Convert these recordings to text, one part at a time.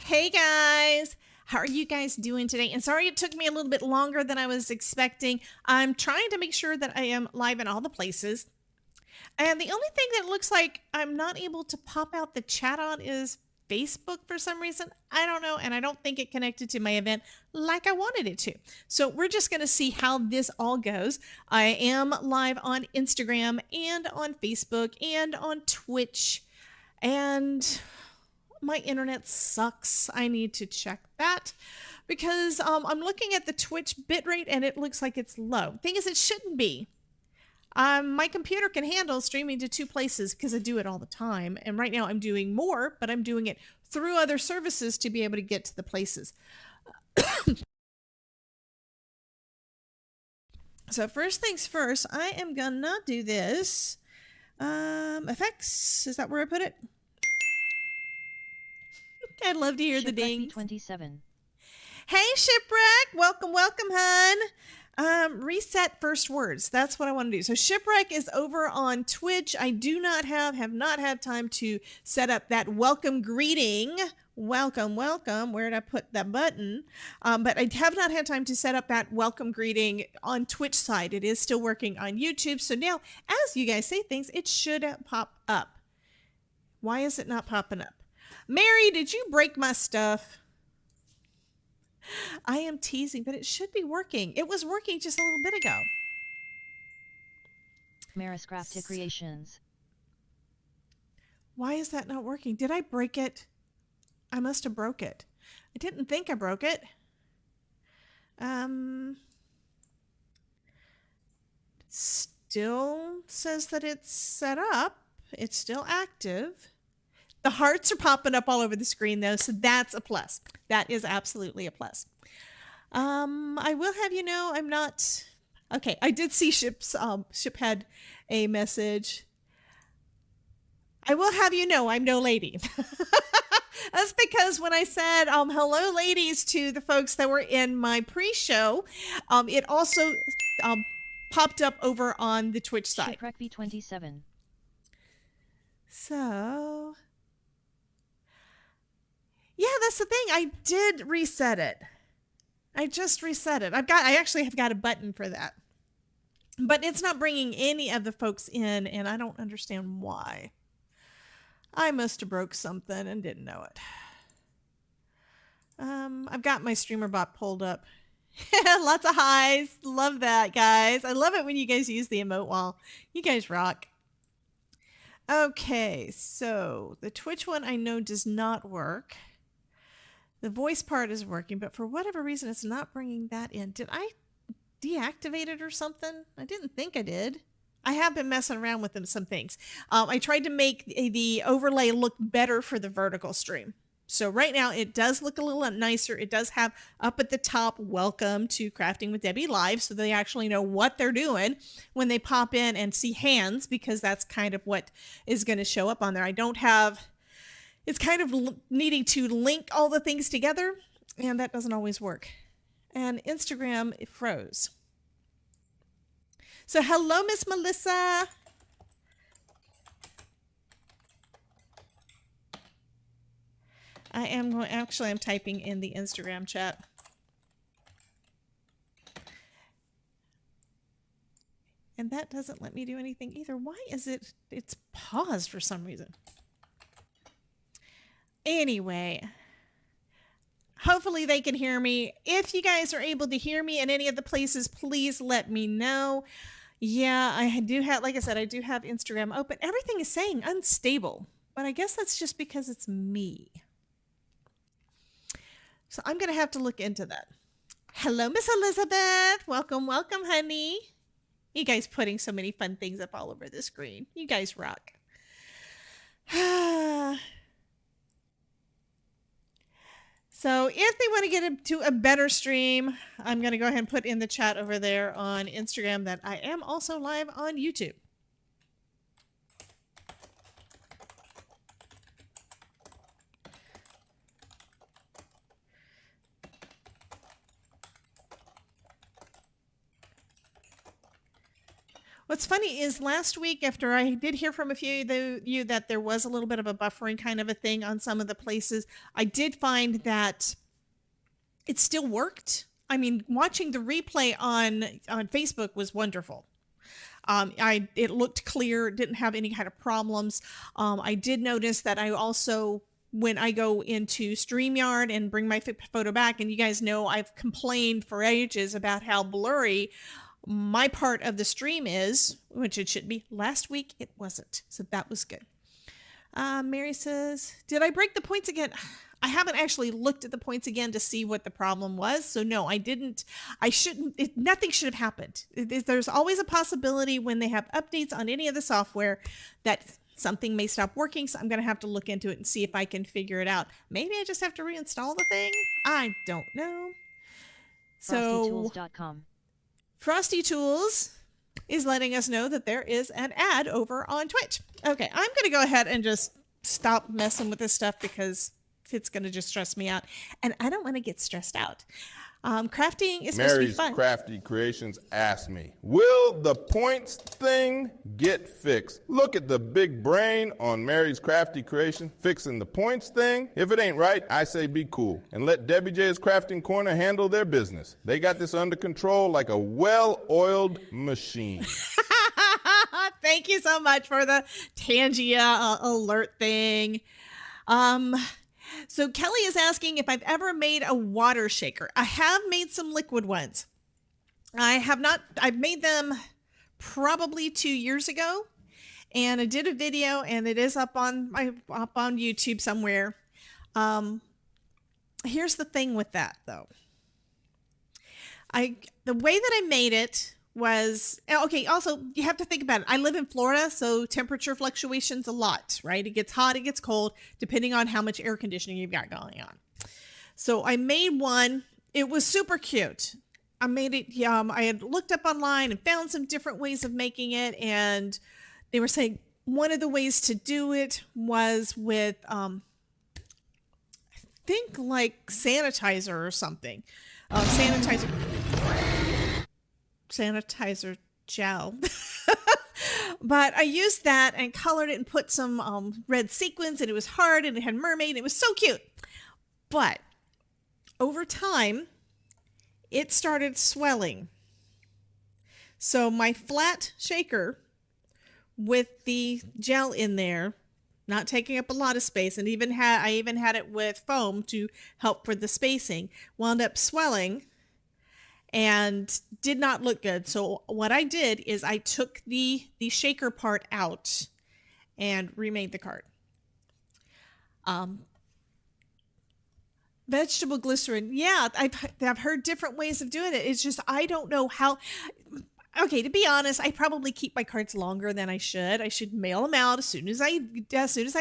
Hey guys, how are you guys doing today? And sorry it took me a little bit longer than I was expecting. I'm trying to make sure that I am live in all the places. And the only thing that looks like I'm not able to pop out the chat on is Facebook for some reason. I don't know. And I don't think it connected to my event like I wanted it to. So we're just going to see how this all goes. I am live on Instagram and on Facebook and on Twitch. And my internet sucks. I need to check that because I'm looking at the Twitch bitrate and it looks like it's low. Thing is, it shouldn't be. My computer can handle streaming to 2 places because I do it all the time. And right now I'm doing more, but I'm doing it through other services to be able to get to the places. So first things first, I am gonna do this. Effects, is that where I put it? I'd love to hear the dings. 27. Hey, Shipwreck. Welcome, welcome, hun. Reset first words. That's what I want to do. So Shipwreck is over on Twitch. I do not have not had time to set up that welcome greeting. Welcome, welcome. Where did I put that button? But I have not had time to set up that welcome greeting on Twitch side. It is still working on YouTube. So now, as you guys say things, it should pop up. Why is it not popping up? Mary, did you break my stuff? I am teasing, but it should be working. It was working just a little bit ago. Maris Crafty Creations. Why is that not working? Did I break it? I must have broke it. I didn't think I broke it. Still says that it's set up. It's still active. The hearts are popping up all over the screen though, so that's a plus. That is absolutely a plus. I will have you know I'm not okay. I did see Ship had a message. I will have you know I'm no lady. That's because when I said hello ladies to the folks that were in my pre-show, it also popped up over on the Twitch side. Crafty 27. So yeah, that's the thing. I did reset it. I just reset it. I actually have got a button for that. But it's not bringing any of the folks in, and I don't understand why. I must have broke something and didn't know it. I've got my streamer bot pulled up. Lots of highs. Love that, guys. I love it when you guys use the emote wall. You guys rock. Okay, so the Twitch one I know does not work. The voice part is working, but for whatever reason, it's not bringing that in. Did I deactivate it or something? I didn't think I did. I have been messing around with some things. I tried to make the overlay look better for the vertical stream. So right now it does look a little nicer. It does have up at the top, welcome to Crafting with Debbie Live. So they actually know what they're doing when they pop in and see hands, because that's kind of what is going to show up on there. I don't have... It's kind of needing to link all the things together, and that doesn't always work. And Instagram, it froze. So hello, Miss Melissa. I'm typing in the Instagram chat. And that doesn't let me do anything either. Why is it's paused for some reason? Anyway, hopefully they can hear me. If you guys are able to hear me in any of the places, please let me know. Yeah, I do have, like I said, I do have Instagram open. Everything is saying unstable, but I guess that's just because it's me. So I'm going to have to look into that. Hello, Miss Elizabeth. Welcome, welcome, honey. You guys putting so many fun things up all over the screen. You guys rock. So if they want to get into a better stream, I'm going to go ahead and put in the chat over there on Instagram that I am also live on YouTube. What's funny is last week, after I did hear from a few of you that there was a little bit of a buffering kind of a thing on some of the places, I did find that it still worked. I mean, watching the replay on Facebook was wonderful. It looked clear, didn't have any kind of problems. I did notice that I also, when I go into StreamYard and bring my photo back, and you guys know I've complained for ages about how blurry my part of the stream is, which it should be. Last week it wasn't, so that was good. Mary says, did I break the points again? I haven't actually looked at the points again to see what the problem was. So no, I didn't. I shouldn't. Nothing should have happened. There's always a possibility when they have updates on any of the software that something may stop working. So I'm going to have to look into it and see if I can figure it out. Maybe I just have to reinstall the thing. I don't know. So FrostyTools.com. Frosty Tools is letting us know that there is an ad over on Twitch. Okay, I'm going to go ahead and just stop messing with this stuff because it's going to just stress me out. And I don't want to get stressed out. Crafting is supposed to be fun. Mary's Crafty Creations asked me, will the points thing get fixed? Look at the big brain on Mary's Crafty Creation fixing the points thing. If it ain't right, I say be cool and let Debbie J's Crafting Corner handle their business. They got this under control like a well-oiled machine. Thank you so much for the Tangia alert thing. So Kelly is asking if I've ever made a water shaker. I have made some liquid ones. I have not. I've made them probably 2 years ago, and I did a video, and it is up on YouTube somewhere. Here's the thing with that though. The way that I made it was, okay, also you have to think about it. I live in Florida, so temperature fluctuations a lot, right? It gets hot, it gets cold, depending on how much air conditioning you've got going on. So I made one. It was super cute. I made it, I had looked up online and found some different ways of making it, and they were saying one of the ways to do it was with, I think like sanitizer or something. Sanitizer gel. But I used that and colored it and put some red sequins, and it was hard and it had mermaid and it was so cute. But over time it started swelling. So my flat shaker with the gel in there, not taking up a lot of space, and I even had it with foam to help for the spacing, wound up swelling and did not look good. So what I did is I took the shaker part out and remade the card. Vegetable glycerin. Yeah, I've heard different ways of doing it. It's just, I don't know how. Okay, to be honest, I probably keep my cards longer than I should. I should mail them out as soon as I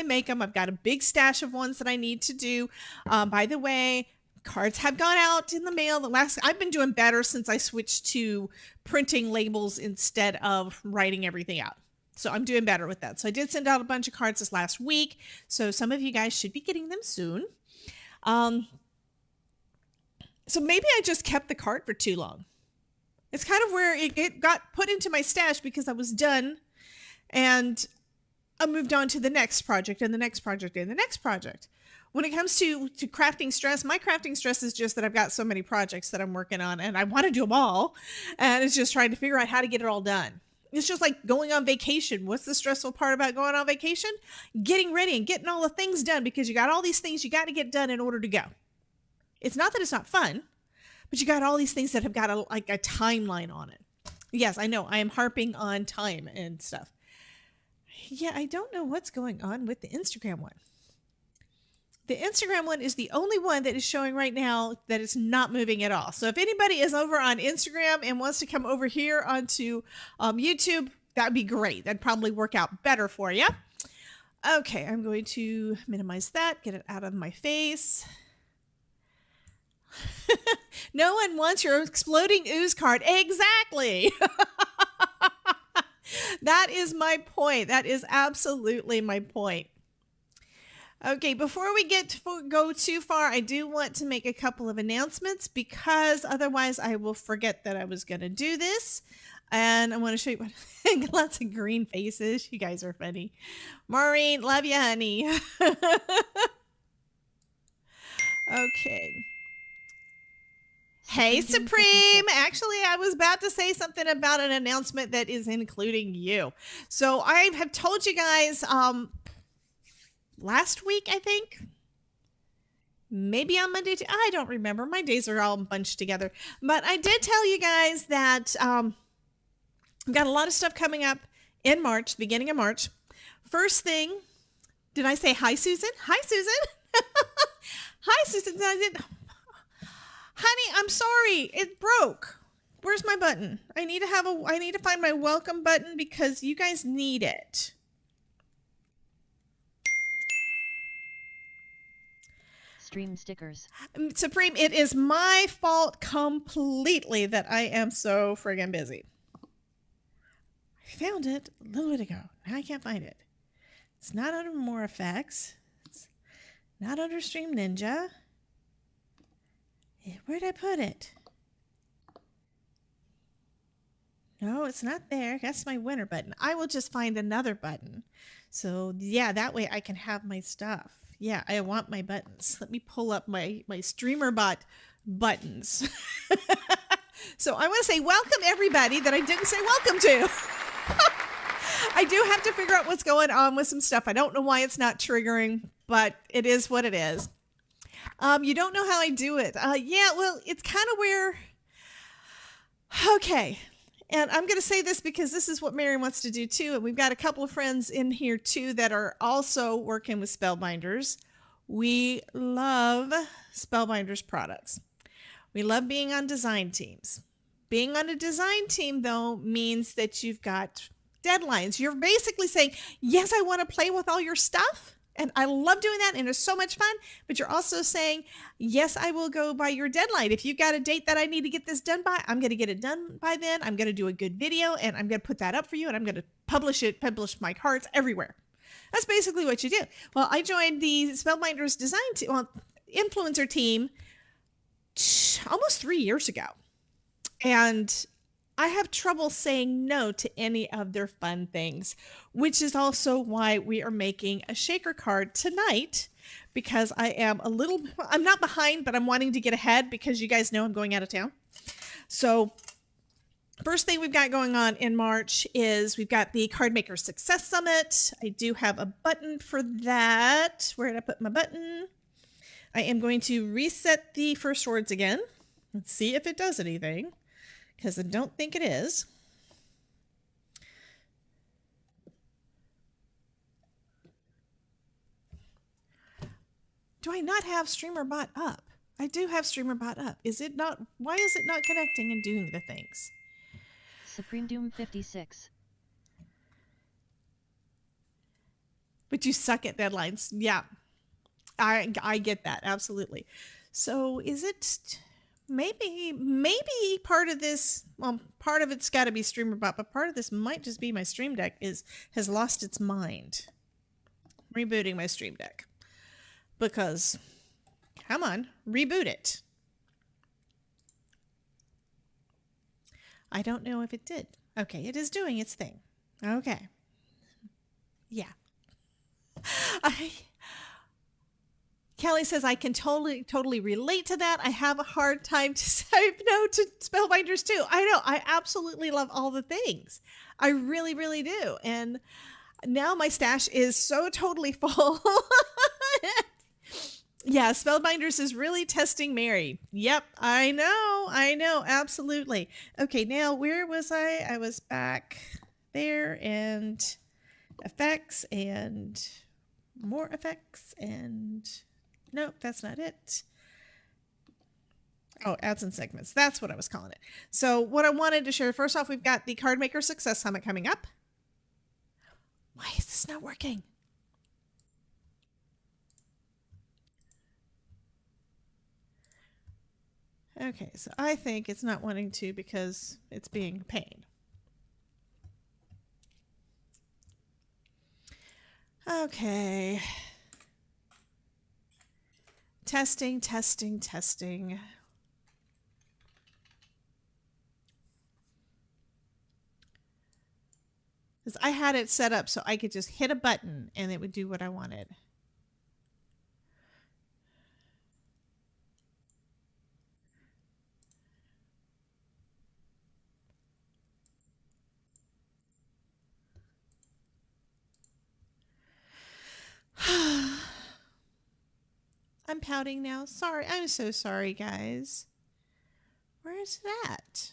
make them. I've got a big stash of ones that I need to do. By the way, cards have gone out in the mail. I've been doing better since I switched to printing labels instead of writing everything out. So I'm doing better with that. So I did send out a bunch of cards this last week. So some of you guys should be getting them soon. So maybe I just kept the card for too long. It's kind of where it got put into my stash because I was done, and I moved on to the next project and the next project and the next project. When it comes to crafting stress, my crafting stress is just that I've got so many projects that I'm working on and I want to do them all. And it's just trying to figure out how to get it all done. It's just like going on vacation. What's the stressful part about going on vacation? Getting ready and getting all the things done, because you got all these things you got to get done in order to go. It's not that it's not fun, but you got all these things that have got a timeline on it. Yes, I know I am harping on time and stuff. Yeah, I don't know what's going on with the Instagram one. The Instagram one is the only one that is showing right now that it's not moving at all. So if anybody is over on Instagram and wants to come over here onto YouTube, that'd be great. That'd probably work out better for you. Okay, I'm going to minimize that, get it out of my face. No one wants your exploding ooze card. Exactly. That is my point. That is absolutely my point. Okay, before we go too far, I do want to make a couple of announcements, because otherwise I will forget that I was going to do this. And I want to show you what lots of green faces. You guys are funny. Maureen, love you, honey. Okay. Hey, Supreme. Actually, I was about to say something about an announcement that is including you. So I have told you guys last week, I think. Maybe on Monday. I don't remember. My days are all bunched together. But I did tell you guys that I've got a lot of stuff coming up in March, beginning of March. First thing, did I say hi, Susan? Hi, Susan. Hi, Susan. Honey, I'm sorry. It broke. Where's my button? I need to find my welcome button because you guys need it. Stream stickers. Supreme, it is my fault completely that I am so friggin' busy. I found it a little bit ago. Now I can't find it. It's not under More Effects. It's not under Stream Ninja. Where'd I put it? No, it's not there. That's my winner button. I will just find another button. So yeah, that way I can have my stuff. Yeah, I want my buttons. Let me pull up my StreamerBot buttons. So I want to say welcome everybody that I didn't say welcome to. I do have to figure out what's going on with some stuff. I don't know why it's not triggering, but it is what it is. You don't know how I do it. Yeah, well, it's kind of where... Okay. And I'm going to say this because this is what Mary wants to do too. And we've got a couple of friends in here too that are also working with Spellbinders. We love Spellbinders products. We love being on design teams. Being on a design team, though, means that you've got deadlines. You're basically saying, yes, I want to play with all your stuff. And I love doing that, and it's so much fun. But you're also saying, yes, I will go by your deadline. If you've got a date that I need to get this done by, I'm going to get it done by then. I'm going to do a good video, and I'm going to put that up for you, and I'm going to publish my cards everywhere. That's basically what you do. Well, I joined the Spellbinders influencer team almost 3 years ago. And I have trouble saying no to any of their fun things, which is also why we are making a shaker card tonight, because I'm not behind, but I'm wanting to get ahead because you guys know I'm going out of town. So first thing we've got going on in March is we've got the Card Maker Success Summit. I do have a button for that. Where did I put my button? I am going to reset the first words again and see if it does anything, because I don't think it is. Do I not have StreamerBot up? I do have StreamerBot up. Is it not? Why is it not connecting and doing the things? Supreme Doom 56. But you suck at deadlines. Yeah, I get that. Absolutely. So is it... Maybe part of this, well, part of it's got to be StreamerBot, but part of this might just be my Stream Deck has lost its mind. Rebooting my Stream Deck. Because, come on, reboot it. I don't know if it did. Okay, it is doing its thing. Okay. Yeah. Kelly says, I can totally relate to that. I have a hard time to say no to Spellbinders too. I know. I absolutely love all the things. I really, really do. And now my stash is so totally full. Yeah, Spellbinders is really testing Mary. Yep, I know. Absolutely. Okay, now where was I? I was back there, and effects and more effects and... Nope, that's not it. Oh, ads and segments. That's what I was calling it. So what I wanted to share, first off, we've got the Card Maker Success Summit coming up. Why is this not working? Okay, so I think it's not wanting to because it's being a pain. Okay. Testing. Because I had it set up so I could just hit a button and it would do what I wanted. I'm pouting now. Sorry. I'm so sorry, guys. Where is that?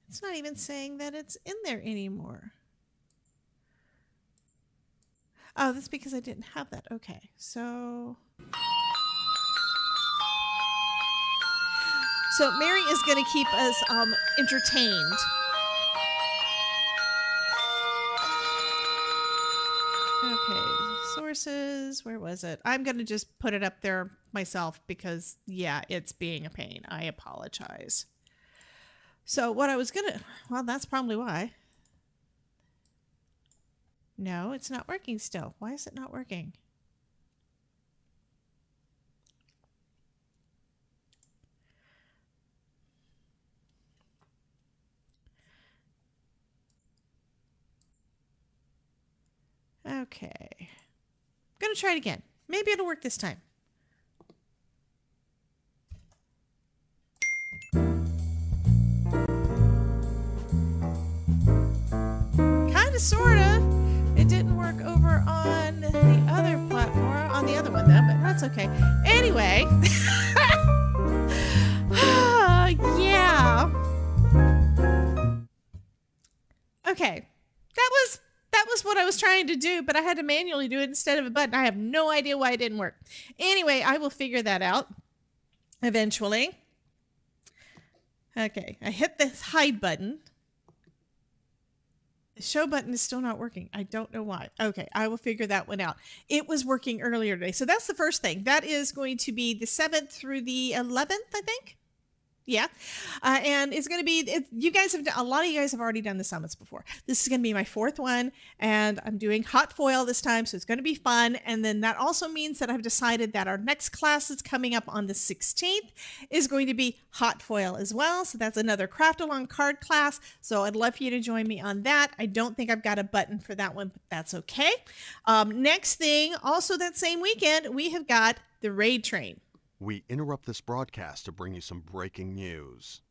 It's not even saying that it's in there anymore. Oh, that's because I didn't have that. Okay, so Mary is going to keep us entertained. Okay, sources. Where was it? I'm going to just put it up there myself because, yeah, it's being a pain. I apologize. So what I was going to, well, that's probably why. No, it's not working still. Why is it not working? Okay. I'm going to try it again. Maybe it'll work this time. Kind of, sort of. It didn't work over on the other platform, on the other one though, but that's okay. Anyway. Yeah. Okay. That was what I was trying to do, but I had to manually do it instead of a button. I have no idea why it didn't work. Anyway, I will figure that out eventually. Okay, I hit this hide button. The show button is still not working. I don't know why. Okay, I will figure that one out. It was working earlier today. So that's the first thing. That is going to be the 7th through the 11th, I think. Yeah. And it's going to be, you guys have, a lot of you guys have already done the summits before. This is going to be my 4th one, and I'm doing hot foil this time. So it's going to be fun. And then that also means that I've decided that our next class is coming up on the 16th is going to be hot foil as well. So that's another craft along card class. So I'd love for you to join me on that. I don't think I've got a button for that one, but that's okay. Next thing, also that same weekend, we have got the raid train. We interrupt this broadcast to bring you some breaking news.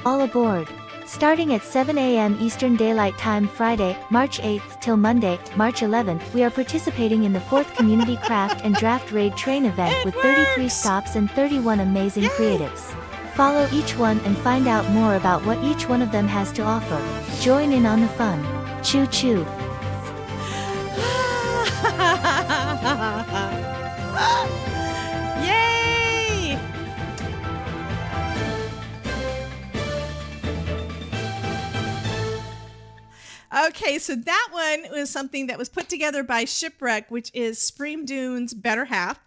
All aboard. Starting at 7 a.m. Eastern Daylight Time Friday, March 8th till Monday, March 11th, we are participating in the 4th Community Craft and Draft Raid Train event with 33 stops and 31 amazing creatives. Follow each one and find out more about what each one of them has to offer. Join in on the fun. Choo choo. Yay! Okay, so that one was something that was put together by Shipwreck, which is Stream Dune's better half.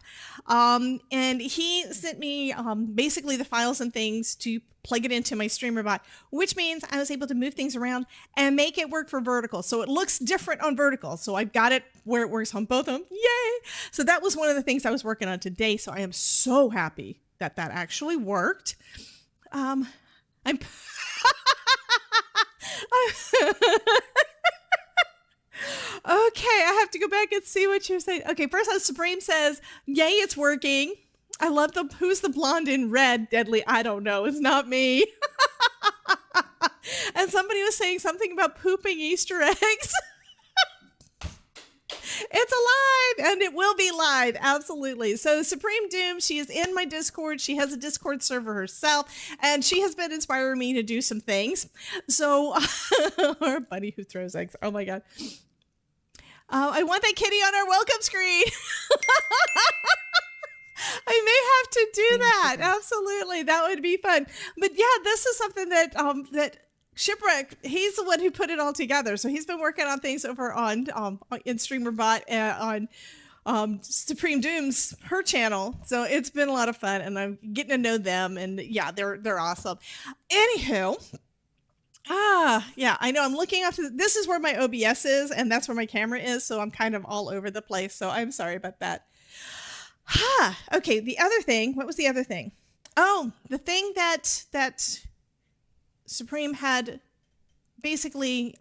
And he sent me basically the files and things to plug it into my streamer bot, which means I was able to move things around and make it work for vertical. So it looks different on vertical. So I've got it where it works on both of them. Yay! So that was one of the things I was working on today. So I am so happy that that actually worked. I'm okay, I have to go back and see what you're saying. Okay, first Supreme says, yay, it's working. I love who's the blonde in red? Deadly, I don't know. It's not me. And somebody was saying something about pooping Easter eggs. It's alive, and it will be live. Absolutely. So Supreme Doom, she is in my Discord. She has a Discord server herself, and she has been inspiring me to do some things. So our buddy who throws eggs. Oh my God. I want that kitty on our welcome screen. I may have to do that. Absolutely. That would be fun. But yeah, this is something that that Shipwreck, he's the one who put it all together. So he's been working on things over on in StreamerBot on Supreme Doom's her channel. So it's been a lot of fun, and I'm getting to know them, and yeah, they're awesome. Anywho, Yeah, I know. I'm looking off. This is where my OBS is, and that's where my camera is. So I'm kind of all over the place. So I'm sorry about that. Okay. The other thing. What was the other thing? Oh, the thing that Supreme had basically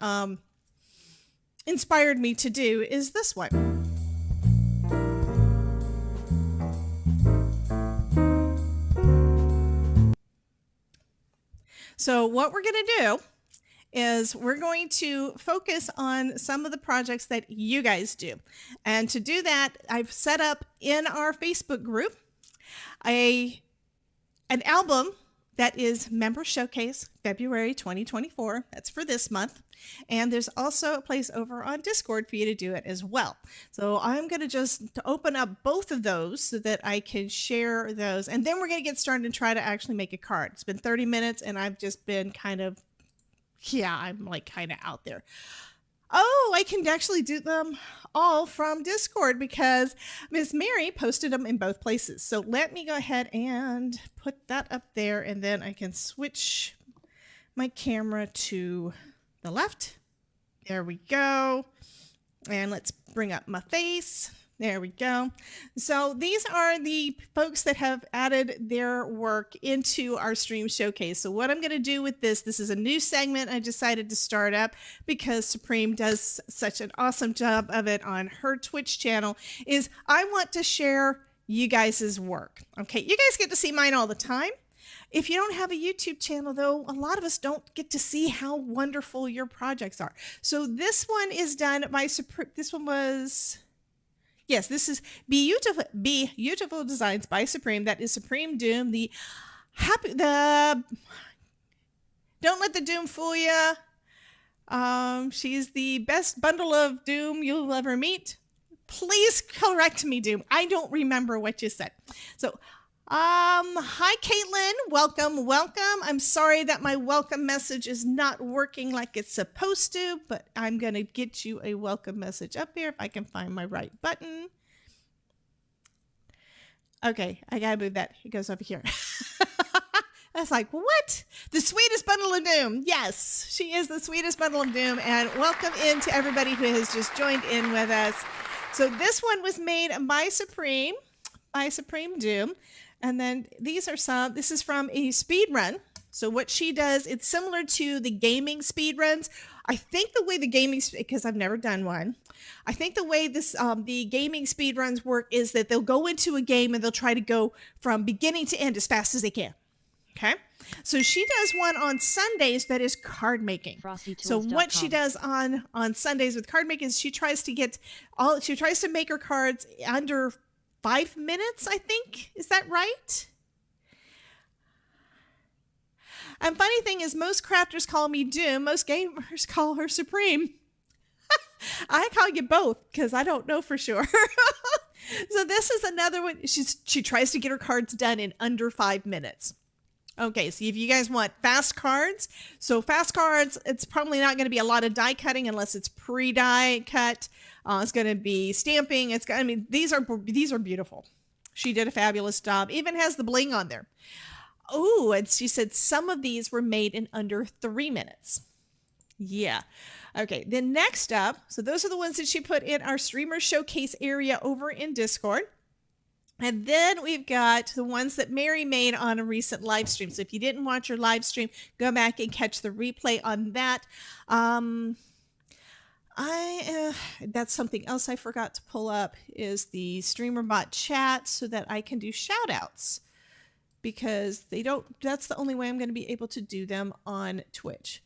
inspired me to do is this one. So what we're going to do is we're going to focus on some of the projects that you guys do. And to do that, I've set up in our Facebook group an album that is Member Showcase February 2024. That's for this month. And there's also a place over on Discord for you to do it as well. So I'm going to just open up both of those so that I can share those. And then we're going to get started and try to actually make a card. It's been 30 minutes and I've just been I'm like kind of out there. Oh, I can actually do them all from Discord because Miss Mary posted them in both places. So let me go ahead and put that up there and then I can switch my camera to the left. There we go. And let's bring up my face. There we go. So these are the folks that have added their work into our stream showcase. So what I'm going to do with this is a new segment I decided to start up because Supreme does such an awesome job of it on her Twitch channel, is I want to share you guys' work. Okay, you guys get to see mine all the time. If you don't have a YouTube channel, though, a lot of us don't get to see how wonderful your projects are. So this one is done by Supreme. This one was... Yes, this is Beautiful Designs by Supreme. That is Supreme Doom. Don't let the Doom fool you. She's the best bundle of Doom you'll ever meet. Please correct me, Doom. I don't remember what you said. So, hi, Caitlin. Welcome. I'm sorry that my welcome message is not working like it's supposed to, but I'm going to get you a welcome message up here if I can find my right button. Okay, I got to move that. It goes over here. I was like, what? The sweetest bundle of Doom. Yes, she is the sweetest bundle of Doom. And welcome in to everybody who has just joined in with us. So this one was made by Supreme Doom. And then this is from a speed run. So what she does, it's similar to the gaming speed runs. I think the way the gaming, because I've never done one, I think the way the gaming speed runs work is that they'll go into a game and they'll try to go from beginning to end as fast as they can. Okay. So she does one on Sundays that is card making. So what she does on Sundays with card making is she tries to make her cards under 5 minutes, I think. Is that right? And funny thing is, most crafters call me Doom. Most gamers call her Supreme. I call you both because I don't know for sure. So this is another one. She tries to get her cards done in under 5 minutes. Okay, so if you guys want fast cards, it's probably not going to be a lot of die cutting unless it's pre-die cut. It's going to be stamping. These are beautiful. She did a fabulous job. Even has the bling on there. Oh, and she said some of these were made in under 3 minutes. Yeah. Okay, then next up, so those are the ones that she put in our streamer showcase area over in Discord. And then we've got the ones that Mary made on a recent live stream. So if you didn't watch her live stream, go back and catch the replay on that. That's something else I forgot to pull up is the streamer bot chat so that I can do shout outs because that's the only way I'm going to be able to do them on Twitch.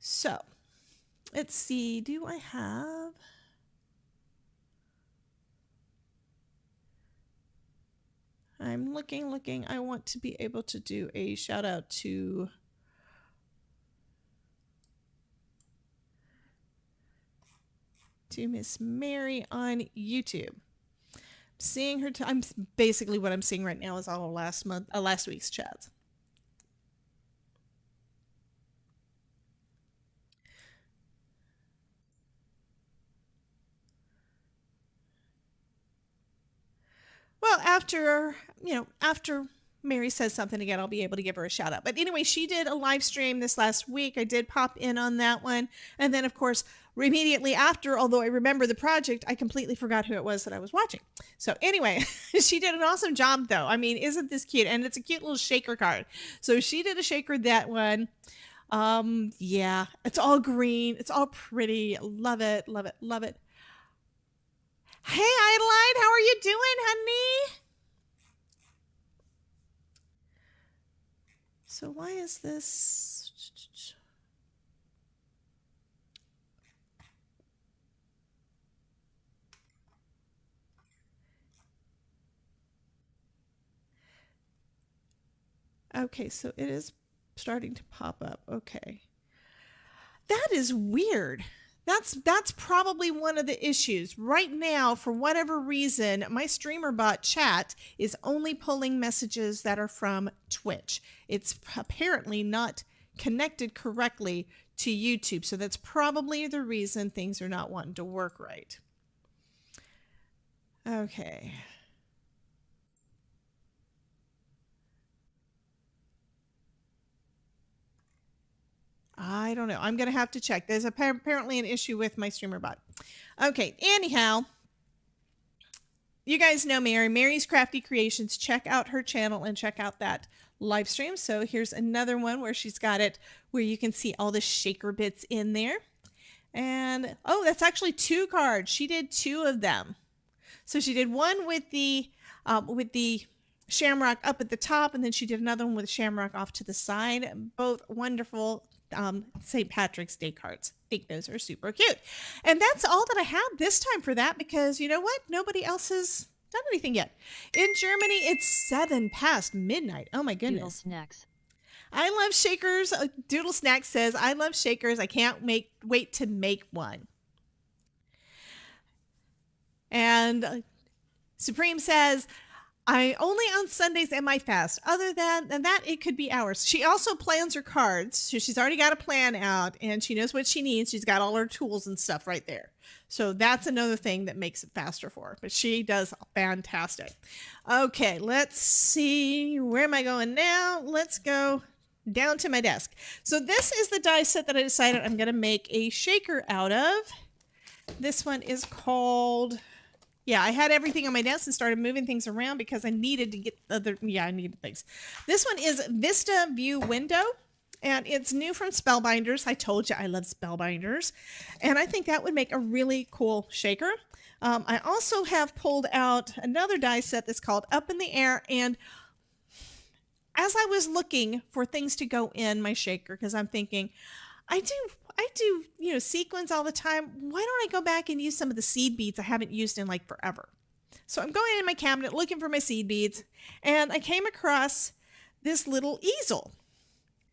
So let's see. Do I have... I'm looking. I want to be able to do a shout out to Miss Mary on YouTube. Seeing her, I'm basically what I'm seeing right now is all of last week's chats. Well, after Mary says something again, I'll be able to give her a shout out. But anyway, she did a live stream this last week. I did pop in on that one. And then, of course, immediately after, although I remember the project, I completely forgot who it was that I was watching. So anyway, she did an awesome job, though. I mean, isn't this cute? And it's a cute little shaker card. So she did a shaker, that one. Yeah, it's all green. It's all pretty. Love it, love it, love it. Hey, Adeline, how are you doing, honey? So why is this? Okay, so it is starting to pop up. Okay. That is weird. That's probably one of the issues. Right now, for whatever reason, my streamer bot chat is only pulling messages that are from Twitch. It's apparently not connected correctly to YouTube. So that's probably the reason things are not wanting to work right. Okay. I don't know. I'm going to have to check. There's apparently an issue with my streamer bot. Okay. Anyhow, you guys know Mary. Mary's Crafty Creations. Check out her channel and check out that live stream. So here's another one where she's got it where you can see all the shaker bits in there. And, oh, that's actually 2 cards. She did 2 of them. So she did one with the shamrock up at the top, and then she did another one with shamrock off to the side. Both wonderful St. Patrick's Day cards. I think those are super cute. And that's all that I have this time for that, because you know what? Nobody else has done anything yet. In Germany, it's 7 past midnight. Oh my goodness. Doodle snacks. I love shakers. Doodle Snack says, I love shakers. I can't wait to make one. And Supreme says, I only on Sundays am I fast. Other than that, it could be hours. She also plans her cards. So she's already got a plan out and she knows what she needs. She's got all her tools and stuff right there. So that's another thing that makes it faster for her. But she does fantastic. Okay, let's see. Where am I going now? Let's go down to my desk. So this is the die set that I decided I'm going to make a shaker out of. This one is called... Yeah, I had everything on my desk and started moving things around because I needed to get I needed things. This one is Vista View Window, and it's new from Spellbinders. I told you I love Spellbinders, and I think that would make a really cool shaker. I also have pulled out another die set that's called Up in the Air, and as I was looking for things to go in my shaker, because I'm thinking, I do, sequins all the time. Why don't I go back and use some of the seed beads I haven't used in like forever? So I'm going in my cabinet looking for my seed beads, and I came across this little easel.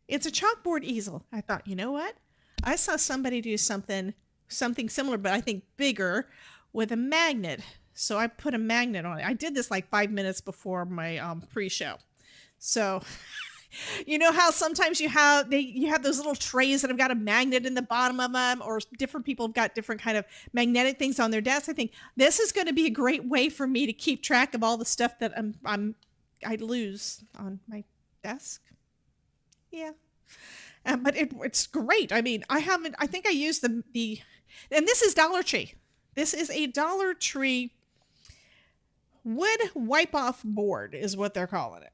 It's a chalkboard easel. I thought, you know what? I saw somebody do something similar, but I think bigger, with a magnet. So I put a magnet on it. I did this like 5 minutes before my pre-show. So... You know how sometimes you have those little trays that have got a magnet in the bottom of them, or different people have got different kind of magnetic things on their desk. I think this is going to be a great way for me to keep track of all the stuff that I lose on my desk. Yeah, but it's great. I mean, I think I used and this is Dollar Tree. This is a Dollar Tree wood wipe off board is what they're calling it.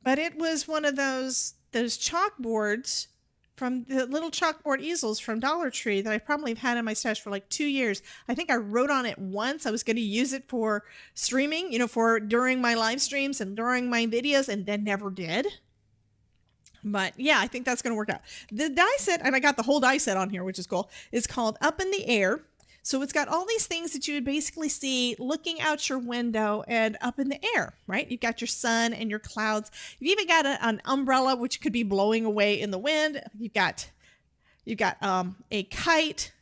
But it was one of those chalkboards from the little chalkboard easels from Dollar Tree that I probably have had in my stash for like 2 years. I think I wrote on it once. I was going to use it for streaming, during my live streams and during my videos, and then never did. But yeah, I think that's going to work out. The die set, and I got the whole die set on here, which is cool, is called Up in the Air. So it's got all these things that you would basically see looking out your window and up in the air, right? You've got your sun and your clouds. You've even got an umbrella, which could be blowing away in the wind. You've got a kite.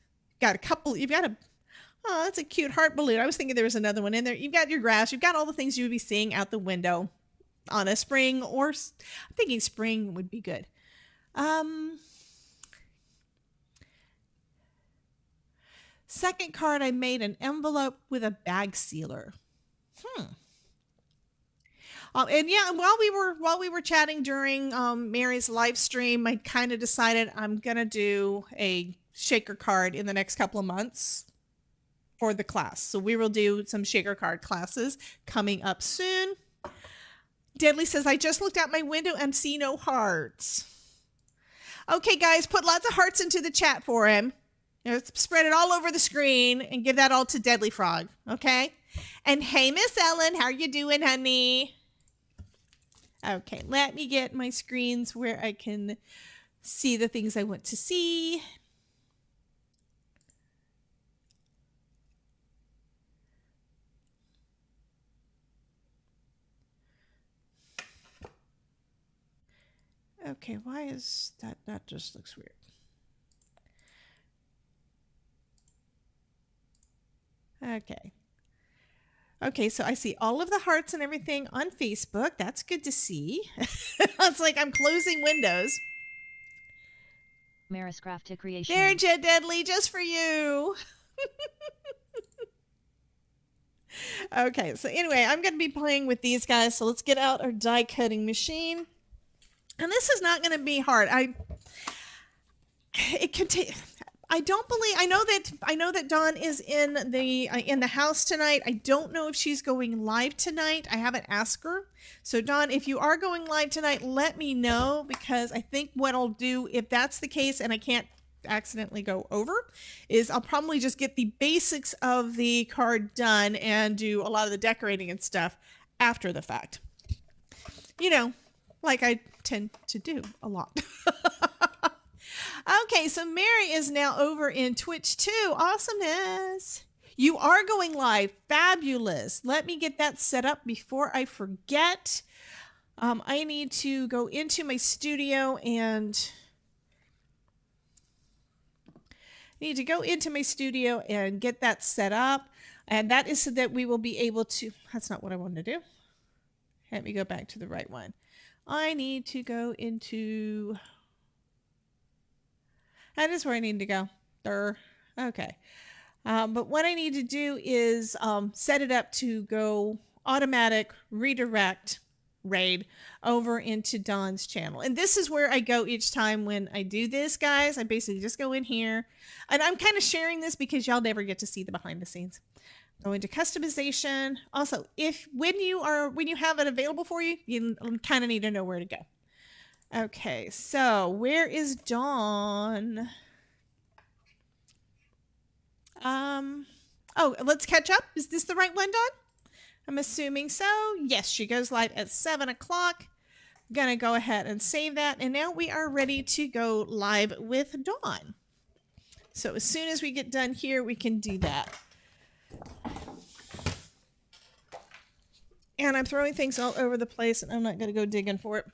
Oh, that's a cute heart balloon. I was thinking there was another one in there. You've got your grass. You've got all the things you would be seeing out the window on a spring, or I'm thinking spring would be good. Second card, I made an envelope with a bag sealer. And yeah, while we were chatting during Mary's live stream, I kind of decided I'm gonna do a shaker card in the next couple of months for the class. So we will do some shaker card classes coming up soon. Deadly says, I just looked out my window and see no hearts. Okay, guys, put lots of hearts into the chat for him. Spread it all over the screen and give that all to Deadly Frog, okay? And hey, Miss Ellen, how are you doing, honey? Okay, let me get my screens where I can see the things I want to see. Okay, why is that? That just looks weird. Okay. Okay, so I see all of the hearts and everything on Facebook. That's good to see. It's like I'm closing windows. Maris Crafty Creation. There, Jed Deadly, just for you. Okay, so anyway, I'm going to be playing with these guys. So let's get out our die cutting machine. And this is not going to be hard. It can take. I don't believe. I know that Dawn is in the house tonight. I don't know if she's going live tonight. I haven't asked her. So Dawn, if you are going live tonight, let me know, because I think what I'll do, if that's the case and I can't accidentally go over, is I'll probably just get the basics of the card done and do a lot of the decorating and stuff after the fact. You know, like I tend to do a lot. Okay, so Mary is now over in Twitch too. Awesomeness. You are going live. Fabulous. Let me get that set up before I forget. I need to go into my studio and get that set up. And that is so that we will be able to, that's not what I wanted to do. Let me go back to the right one. I need to go into, that is where I need to go. Okay. But what I need to do is set it up to go automatic redirect raid over into Dawn's channel. And this is where I go each time when I do this, guys. I basically just go in here. And I'm kind of sharing this because y'all never get to see the behind the scenes. Go into customization. Also, when you have it available for you, you kind of need to know where to go. Okay, so where is Dawn? Oh, let's catch up. Is this the right one, Dawn? I'm assuming so. Yes, she goes live at 7 o'clock. I'm gonna go ahead and save that. And now we are ready to go live with Dawn. So as soon as we get done here, we can do that. And I'm throwing things all over the place, and I'm not gonna go digging for it.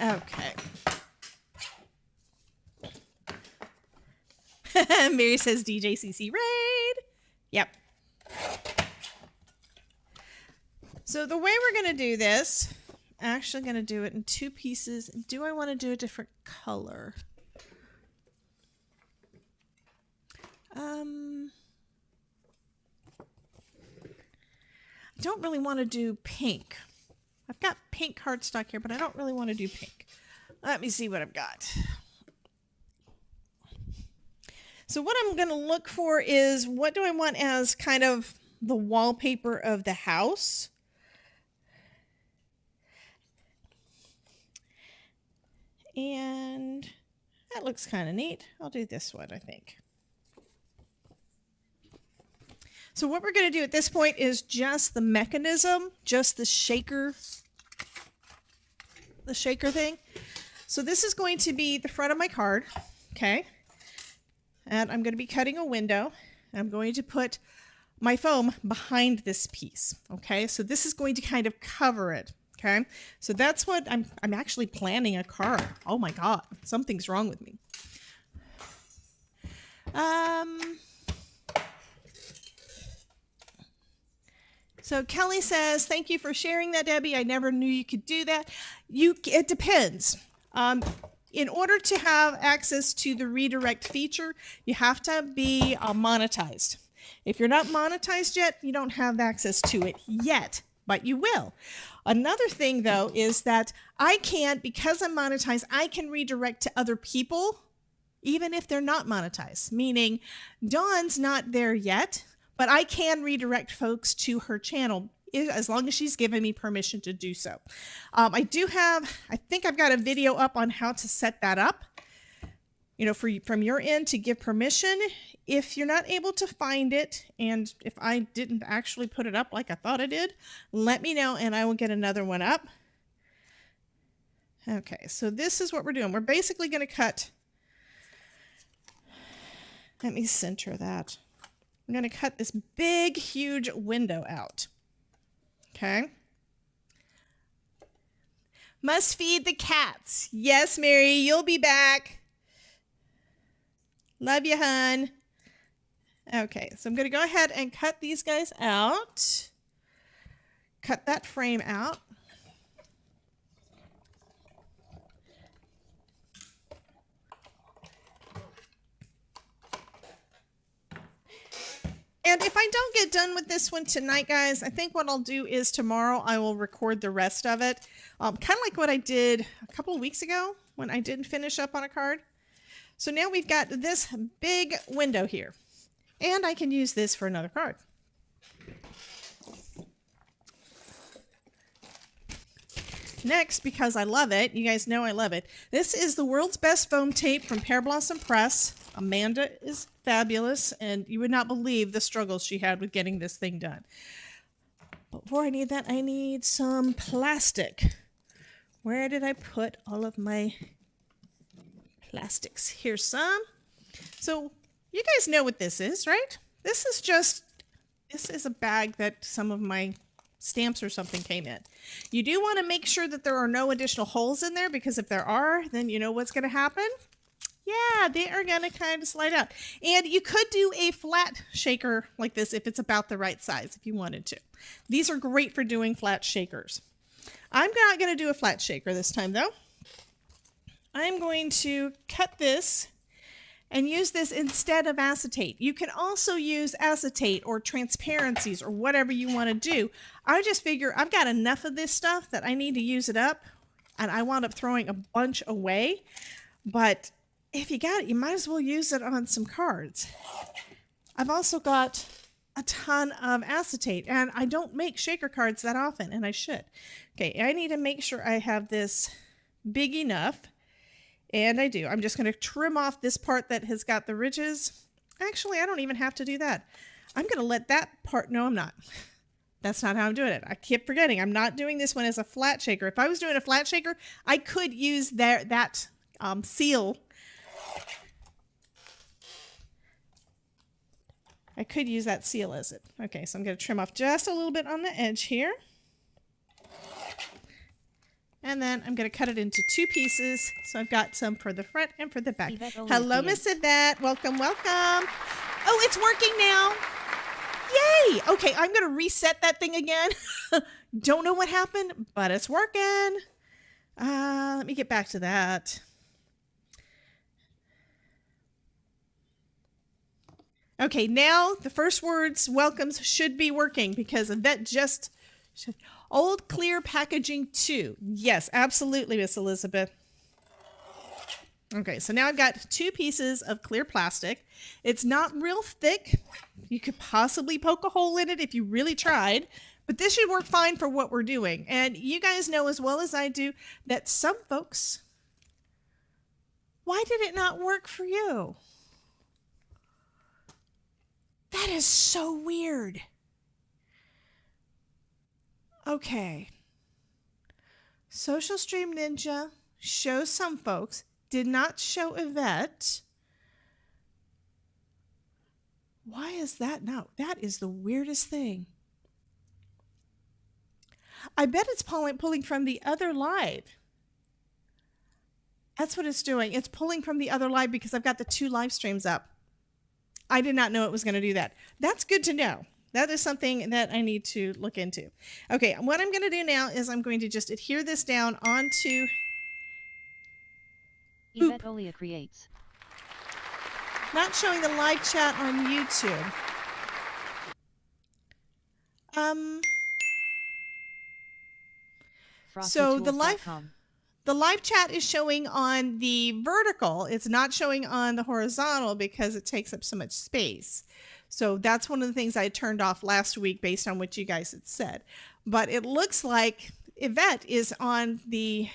Okay. Mary says DJCC raid. Yep. So the way we're going to do this, I'm actually going to do it in 2 pieces. Do I want to do a different color? I don't really want to do pink. I've got pink cardstock here, but I don't really want to do pink. Let me see what I've got. So what I'm going to look for is, what do I want as kind of the wallpaper of the house? And that looks kind of neat. I'll do this one, I think. So what we're going to do at this point is just the mechanism, just the shaker thing. So this is going to be the front of my card, okay? And I'm going to be cutting a window. I'm going to put my foam behind this piece, okay? So this is going to kind of cover it, okay? So that's what I'm actually planning a card. Oh my God, something's wrong with me. So Kelly says, thank you for sharing that, Debbie. I never knew you could do that. It depends. In order to have access to the redirect feature, you have to be monetized. If you're not monetized yet, you don't have access to it yet, but you will. Another thing, though, is that I can, because I'm monetized, I can redirect to other people, even if they're not monetized. Meaning, Dawn's not there yet, but I can redirect folks to her channel as long as she's given me permission to do so. I think I've got a video up on how to set that up, you know, from your end to give permission. If you're not able to find it, and if I didn't actually put it up like I thought I did, let me know and I will get another one up. Okay, so this is what we're doing. We're basically going to cut, let me center that. I'm going to cut this big, huge window out. Okay. Must feed the cats. Yes, Mary, you'll be back. Love you, hun. Okay, so I'm going to go ahead and cut these guys out. Cut that frame out. And if I don't get done with this one tonight, guys, I think what I'll do is tomorrow I will record the rest of it. Kind of like what I did a couple of weeks ago when I didn't finish up on a card. So now we've got this big window here. And I can use this for another card. Next, because I love it, you guys know I love it, this is the world's best foam tape from Pear Blossom Press. Amanda is fabulous, and you would not believe the struggles she had with getting this thing done. But before I need that, I need some plastic. Where did I put all of my plastics? Here's some. So you guys know what this is, right? This is a bag that some of my stamps or something came in. You do want to make sure that there are no additional holes in there, because if there are, then you know what's going to happen. Yeah, they are going to kind of slide out. And you could do a flat shaker like this if it's about the right size, if you wanted to. These are great for doing flat shakers. I'm not going to do a flat shaker this time, though. I'm going to cut this and use this instead of acetate. You can also use acetate or transparencies or whatever you want to do. I just figure I've got enough of this stuff that I need to use it up, and I wound up throwing a bunch away. But if you got it, you might as well use it on some cards. I've also got a ton of acetate, and I don't make shaker cards that often, and I should. Okay, I need to make sure I have this big enough. And I do. I'm just going to trim off this part that has got the ridges. Actually, I don't even have to do that. I'm going to let that part... No, I'm not. That's not how I'm doing it. I keep forgetting. I'm not doing this one as a flat shaker. If I was doing a flat shaker, I could use that seal. I could use that seal as it. Okay, so I'm going to trim off just a little bit on the edge here. And then I'm going to cut it into two pieces. So I've got some for the front and for the back. Hello, Miss Yvette. Welcome, welcome. Oh, it's working now. Yay. Okay, I'm going to reset that thing again. Don't know what happened, but it's working. Let me get back to that. Okay, now the first words, welcomes, should be working because Yvette just... Old clear packaging 2. Yes, absolutely, Miss Elizabeth. Okay, so now I've got 2 pieces of clear plastic. It's not real thick. You could possibly poke a hole in it if you really tried, but this should work fine for what we're doing. And you guys know as well as I do that some folks, why did it not work for you? That is so weird. Okay. Social Stream Ninja shows some folks, did not show Yvette. Why is that now? That is the weirdest thing. I bet it's pulling from the other live. That's what it's doing. It's pulling from the other live because I've got the 2 live streams up. I did not know it was going to do that. That's good to know. That is something that I need to look into. Okay, what I'm going to do now is I'm going to just adhere this down onto... Yvette Olia creates. Not showing the live chat on YouTube. Um, so the live chat is showing on the vertical. It's not showing on the horizontal because it takes up so much space. So that's one of the things I turned off last week based on what you guys had said. But it looks like Yvette is on the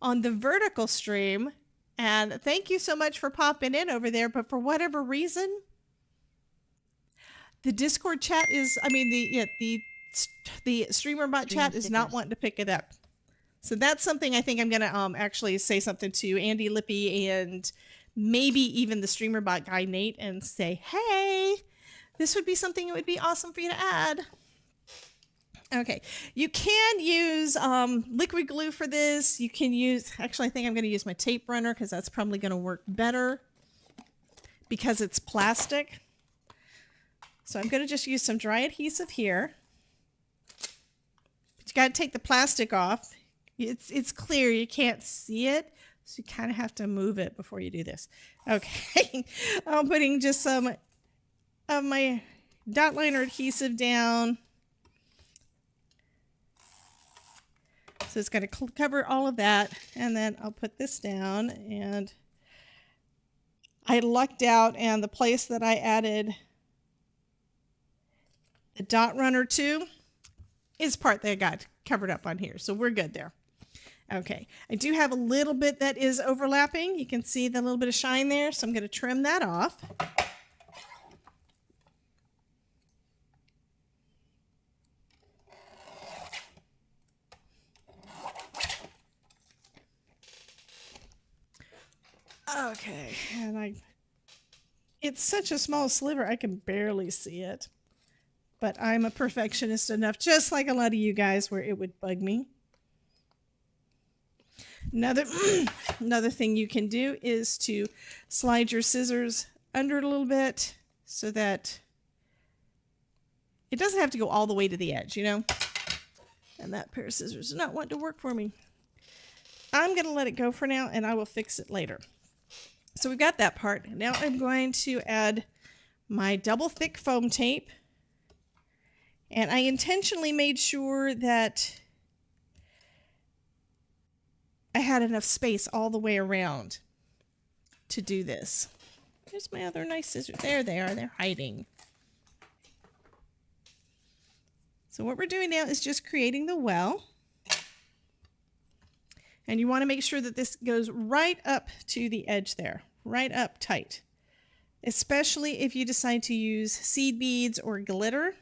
vertical stream. And thank you so much for popping in over there. But for whatever reason, the Discord chat is, the streamer bot chat is not wanting to pick it up. So that's something I think I'm going to actually say something to Andy Lippy and maybe even the streamer bot guy, Nate, and say, hey, this would be something that would be awesome for you to add. Okay, you can use liquid glue for this. You can use, actually, I think I'm going to use my tape runner because that's probably going to work better because it's plastic. So I'm going to just use some dry adhesive here. But you got to take the plastic off. It's clear, you can't see it, so you kind of have to move it before you do this. Okay, I'm putting just some of my dot liner adhesive down. So it's going to cover all of that, and then I'll put this down, and I lucked out, and the place that I added the dot runner to is part that I got covered up on here, so we're good there. Okay, I do have a little bit that is overlapping. You can see the little bit of shine there, so I'm going to trim that off. Okay, and it's such a small sliver, I can barely see it. But I'm a perfectionist enough, just like a lot of you guys, where it would bug me. Another thing you can do is to slide your scissors under it a little bit so that it doesn't have to go all the way to the edge, you know? And that pair of scissors does not want to work for me. I'm going to let it go for now, and I will fix it later. So we've got that part. Now I'm going to add my double thick foam tape. And I intentionally made sure that I had enough space all the way around to do this. There's my other nice scissors. There they are. They're hiding. So what we're doing now is just creating the well. And you want to make sure that this goes right up to the edge there, right up tight. Especially if you decide to use seed beads or glitter.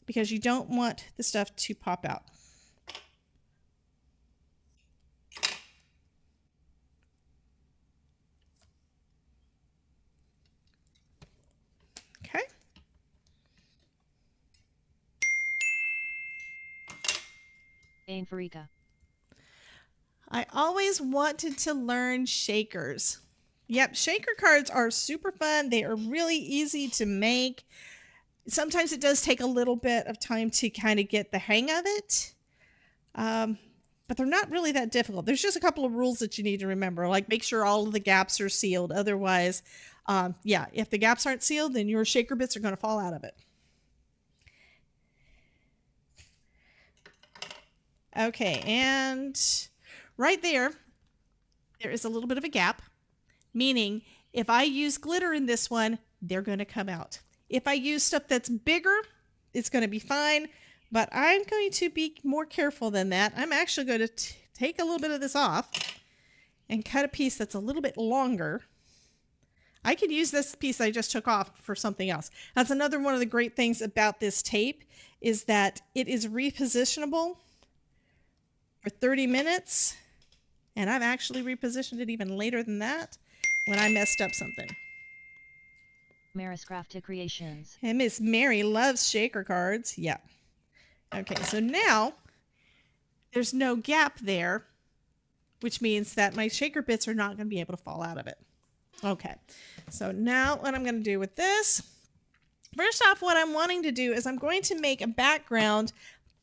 Because you don't want the stuff to pop out. Okay. Ain Farika. I always wanted to learn shakers. Yep, shaker cards are super fun. They are really easy to make. Sometimes it does take a little bit of time to kind of get the hang of it. But they're not really that difficult. There's just a couple of rules that you need to remember, like make sure all of the gaps are sealed. Otherwise, yeah, if the gaps aren't sealed, then your shaker bits are going to fall out of it. Okay, and right there is a little bit of a gap, meaning if I use glitter in this one, they're going to come out. If I use stuff that's bigger, it's going to be fine, but I'm going to be more careful than that. I'm actually going to take a little bit of this off and cut a piece that's a little bit longer. I could use this piece I just took off for something else. That's another one of the great things about this tape is that it is repositionable for 30 minutes, and I've actually repositioned it even later than that when I messed up something. Maris Crafty Creations. And Miss Mary loves shaker cards. Yeah. Okay, so now there's no gap there, which means that my shaker bits are not going to be able to fall out of it. Okay, so now what I'm going to do with this, first off, what I'm wanting to do is I'm going to make a background,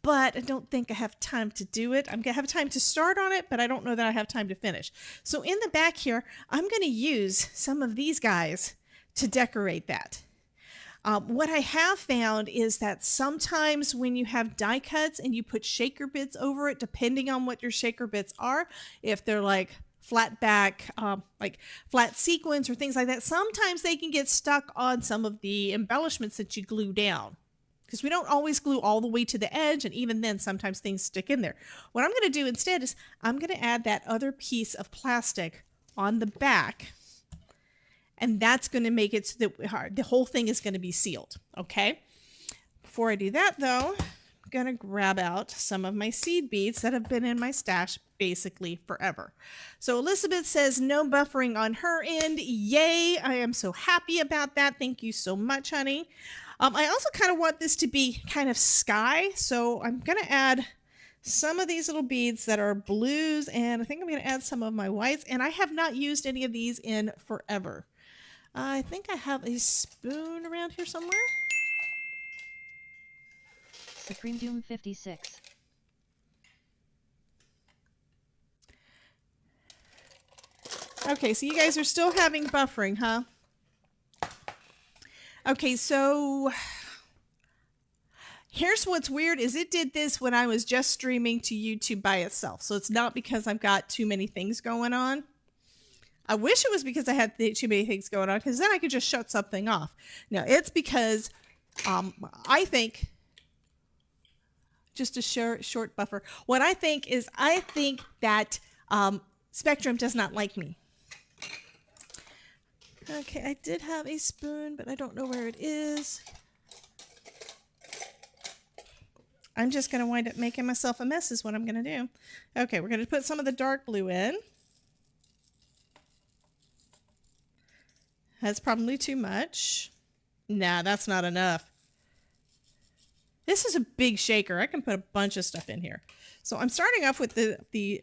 but I don't think I have time to do it. I'm going to have time to start on it, but I don't know that I have time to finish. So in the back here, I'm going to use some of these guys to decorate that. What I have found is that sometimes when you have die cuts and you put shaker bits over it, depending on what your shaker bits are, if they're like flat back, like flat sequins or things like that, sometimes they can get stuck on some of the embellishments that you glue down. Because we don't always glue all the way to the edge, and even then sometimes things stick in there. What I'm going to do instead is I'm going to add that other piece of plastic on the back, and that's going to make it so that the whole thing is going to be sealed, okay? Before I do that though, I'm going to grab out some of my seed beads that have been in my stash basically forever. So Elizabeth says no buffering on her end. Yay, I am so happy about that. Thank you so much, honey. I also kind of want this to be kind of sky, so I'm going to add some of these little beads that are blues, and I think I'm going to add some of my whites, and I have not used any of these in forever. I think I have a spoon around here somewhere. Supreme Doom 56. Okay, so you guys are still having buffering, huh? Okay, so here's what's weird is it did this when I was just streaming to YouTube by itself. So it's not because I've got too many things going on. I wish it was because I had too many things going on, because then I could just shut something off. No, it's because I think, just a short buffer, what I think is I think that Spectrum does not like me. Okay, I did have a spoon, but I don't know where it is. I'm just going to wind up making myself a mess is what I'm going to do. Okay, we're going to put some of the dark blue in. That's probably too much. Nah, that's not enough. This is a big shaker. I can put a bunch of stuff in here. So I'm starting off with the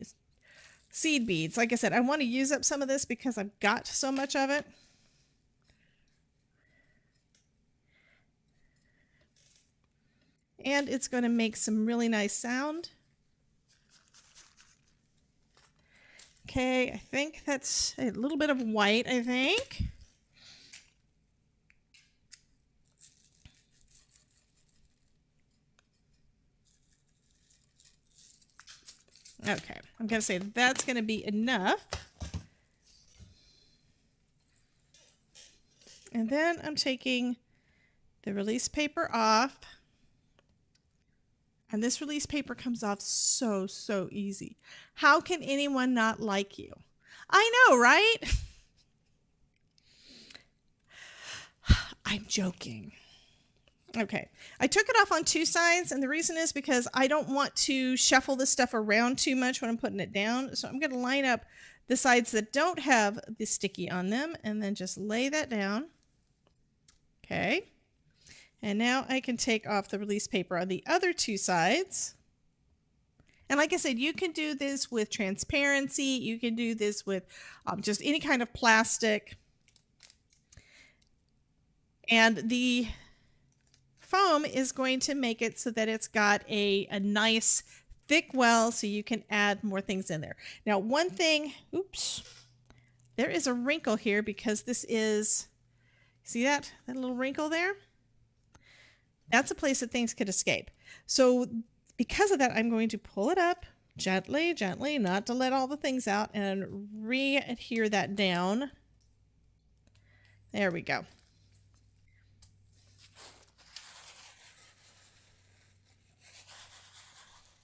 seed beads. Like I said, I want to use up some of this because I've got so much of it. And it's going to make some really nice sound. Okay, I think that's a little bit of white, I think. Okay, I'm going to say that's going to be enough. And then I'm taking the release paper off. And this release paper comes off so easy. How can anyone not like you? I know, right? I'm joking. Okay, I took it off on two sides, and the reason is because I don't want to shuffle this stuff around too much when I'm putting it down. So I'm going to line up the sides that don't have the sticky on them, and then just lay that down. Okay. And now I can take off the release paper on the other two sides. And like I said, you can do this with transparency. You can do this with just any kind of plastic. And the foam is going to make it so that it's got a nice thick well so you can add more things in there. Now, one thing, oops, there is a wrinkle here because this is, see that little wrinkle there? That's a place that things could escape. So because of that, I'm going to pull it up gently, not to let all the things out, and re-adhere that down. There we go.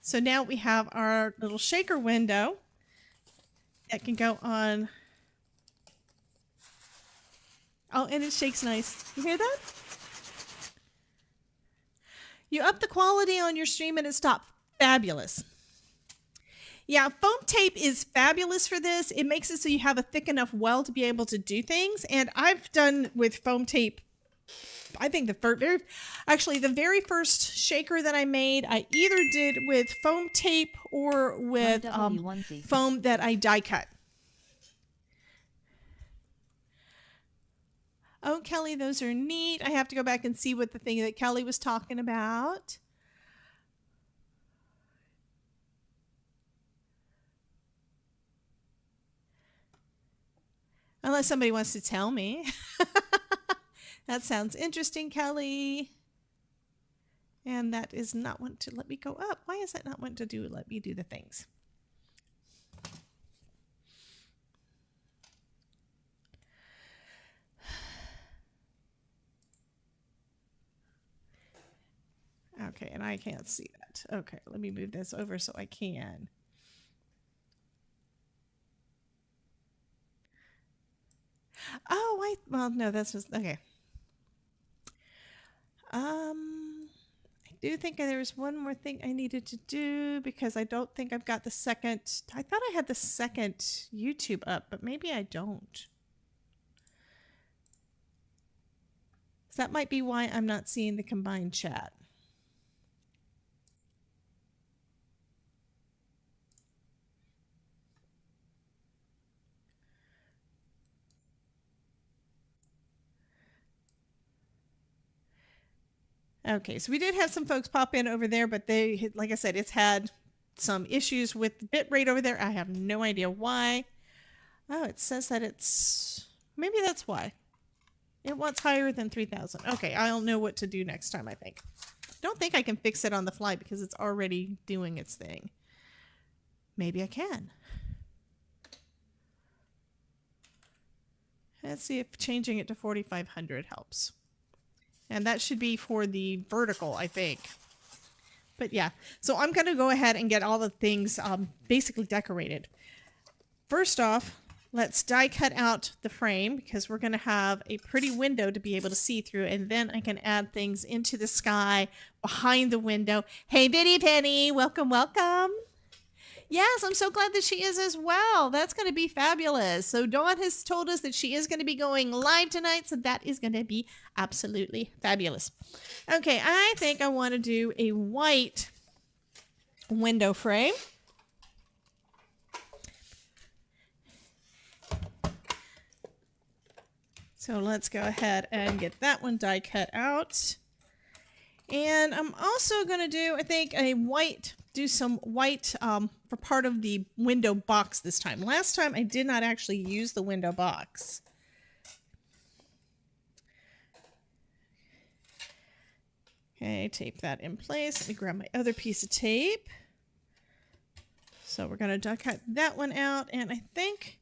So now we have our little shaker window that can go on. Oh, and it shakes nice. You hear that? You up the quality on your stream and it stopped. Fabulous. Yeah, foam tape is fabulous for this. It makes it so you have a thick enough well to be able to do things. And I've done with foam tape, I think the very first shaker that I made, I either did with foam tape or with foam that I die cut. Oh, Kelly, those are neat. I have to go back and see what the thing that Kelly was talking about. Unless somebody wants to tell me. That sounds interesting, Kelly. And that is not want to let me go up. Why is that not want to let me do the things? Okay, and I can't see that. Okay, let me move this over so I can. Oh, well, no, that's just, okay. I do think there's one more thing I needed to do because I don't think I've got the second, I thought I had the second YouTube up, but maybe I don't. So that might be why I'm not seeing the combined chat. Okay, so we did have some folks pop in over there, but they, like I said, it's had some issues with the bit rate over there. I have no idea why. Oh, it says that it's, maybe that's why. It wants higher than 3,000. Okay, I'll know what to do next time, I think. Don't think I can fix it on the fly because it's already doing its thing. Maybe I can. Let's see if changing it to 4,500 helps. And that should be for the vertical, I think. But yeah, so I'm going to go ahead and get all the things basically decorated. First off, let's die cut out the frame because we're going to have a pretty window to be able to see through. And then I can add things into the sky behind the window. Hey, Bitty Penny, welcome, welcome. Yes, I'm so glad that she is as well. That's going to be fabulous. So Dawn has told us that she is going to be going live tonight. So that is going to be absolutely fabulous. Okay, I think I want to do a white window frame. So let's go ahead and get that one die cut out. And I'm also going to do, I think, do some white for part of the window box this time. Last time I did not actually use the window box. Okay, tape that in place. Let me grab my other piece of tape. So we're going to die cut that one out. And I think,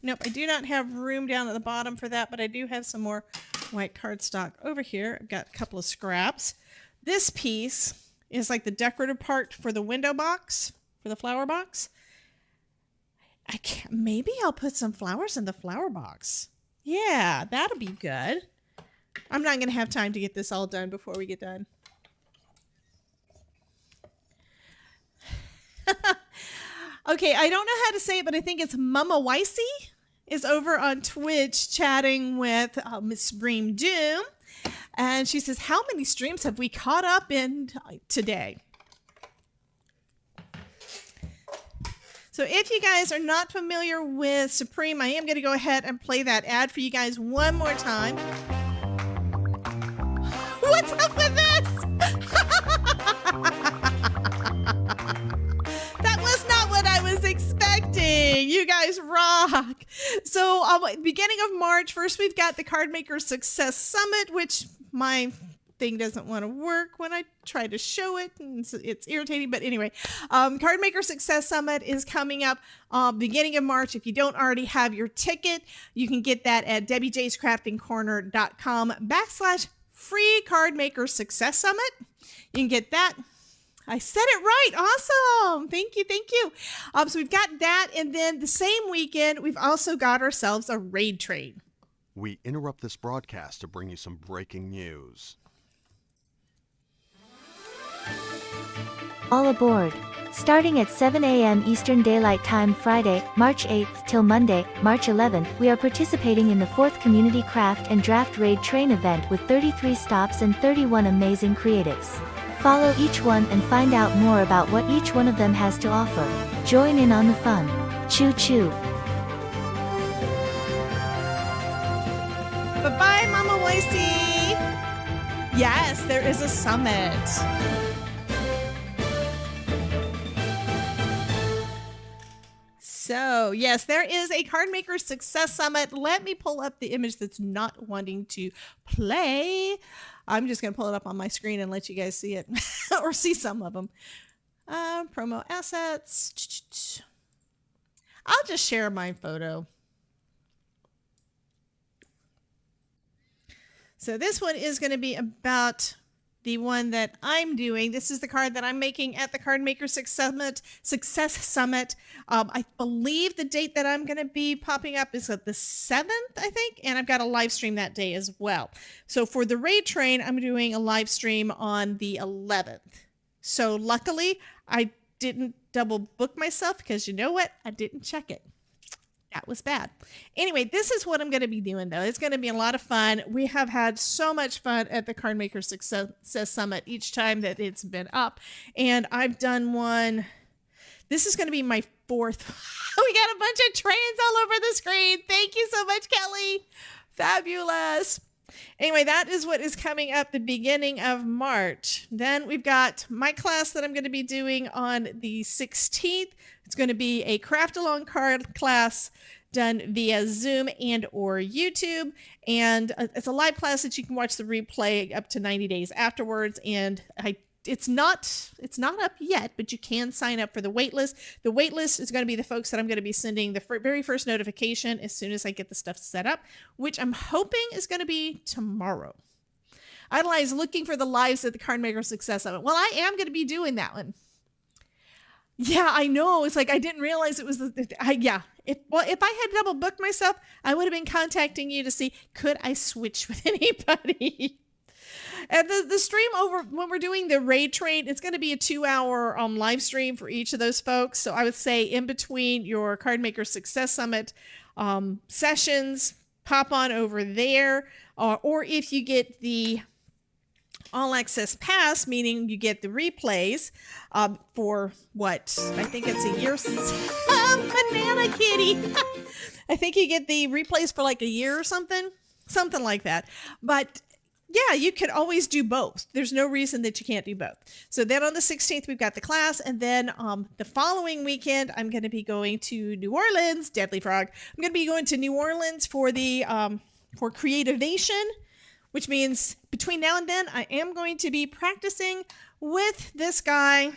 nope, I do not have room down at the bottom for that, but I do have some more white cardstock over here. I've got a couple of scraps. This piece is like the decorative part for the window box, for the flower box. Maybe I'll put some flowers in the flower box. Yeah, that'll be good. I'm not going to have time to get this all done before we get done. Okay, I don't know how to say it, but I think it's Mama Wicey is over on Twitch chatting with Miss Bream Doom. And she says, how many streams have we caught up in today? So if you guys are not familiar with Supreme, I am going to go ahead and play that ad for you guys one more time. What's up with this? That was not what I was expecting. You guys rock. So beginning of March, first we've got the Card Maker Success Summit, which my thing doesn't want to work when I try to show it, and it's irritating. But anyway, Card Maker Success Summit is coming up beginning of March. If you don't already have your ticket, you can get that at debbiejayscraftingcorner.com/free Card Maker Success Summit. You can get that. I said it right. Awesome. Thank you. Thank you. So we've got that. And then the same weekend, we've also got ourselves a raid trade. We interrupt this broadcast to bring you some breaking news. All aboard. Starting at 7 a.m. Eastern Daylight Time Friday, March 8th till Monday, March 11th, we are participating in the 4th Community Craft and Draft Raid Train event with 33 stops and 31 amazing creatives. Follow each one and find out more about what each one of them has to offer. Join in on the fun. Choo choo. Bye-bye, Mama Wicey. Yes, there is a summit. So, yes, there is a Card Maker Success Summit. Let me pull up the image that's not wanting to play. I'm just going to pull it up on my screen and let you guys see it or see some of them. Promo assets. I'll just share my photo. So this one is going to be about the one that I'm doing. This is the card that I'm making at the Card Maker Success Summit. I believe the date that I'm going to be popping up is at the 7th, I think, and I've got a live stream that day as well. So for the raid train, I'm doing a live stream on the 11th. So luckily, I didn't double book myself because you know what? I didn't check it. That was bad. Anyway, this is what I'm going to be doing, though. It's going to be a lot of fun. We have had so much fun at the Card Maker Success Summit each time that it's been up. And I've done one. This is going to be my 4th. We got a bunch of trains all over the screen. Thank you so much, Kelly. Fabulous. Anyway, that is what is coming up the beginning of March. Then we've got my class that I'm going to be doing on the 16th. It's going to be a craft along card class done via Zoom and or YouTube. And it's a live class that you can watch the replay up to 90 days afterwards. And it's not up yet, but you can sign up for the wait list. The wait list is going to be the folks that I'm going to be sending the very first notification as soon as I get the stuff set up, which I'm hoping is going to be tomorrow. Idolize looking for the lives at the Card Maker Success Summit. Well, I am going to be doing that one. Yeah, I know. It's like I didn't realize it was if I had double booked myself, I would have been contacting you to see could I switch with anybody. And the stream over when we're doing the raid train, it's going to be a 2-hour live stream for each of those folks. So I would say in between your Card Maker Success Summit sessions, pop on over there, or if you get the All Access Pass, meaning you get the replays for what? I think it's a year. Banana Kitty. I think you get the replays for like a year or something like that. But yeah, you could always do both. There's no reason that you can't do both. So then on the 16th, we've got the class. And then the following weekend, I'm going to be going to New Orleans, Deadly Frog. I'm going to be going to New Orleans for the for Creativation, which means between now and then, I am going to be practicing with this guy.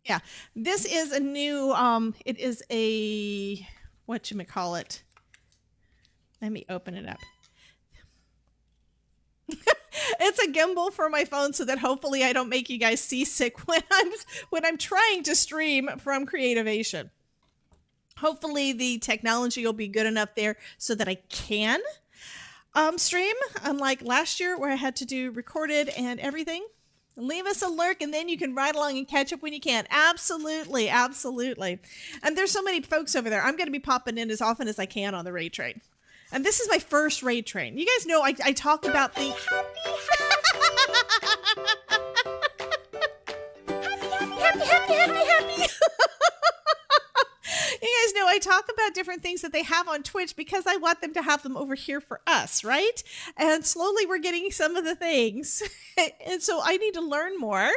Yeah, this is a new, it is a, whatchamacallit. Let me open it up. It's a gimbal for my phone so that hopefully I don't make you guys seasick when I'm trying to stream from Creativation. Hopefully the technology will be good enough there so that I can stream, unlike last year where I had to do recorded and everything. Leave us a lurk and then you can ride along and catch up when you can. Absolutely, absolutely. And there's so many folks over there. I'm going to be popping in as often as I can on the raid train. And this is my first raid train. You guys know I talk about the... happy. You guys know I talk about different things that they have on Twitch because I want them to have them over here for us, right? And slowly we're getting some of the things. And so I need to learn more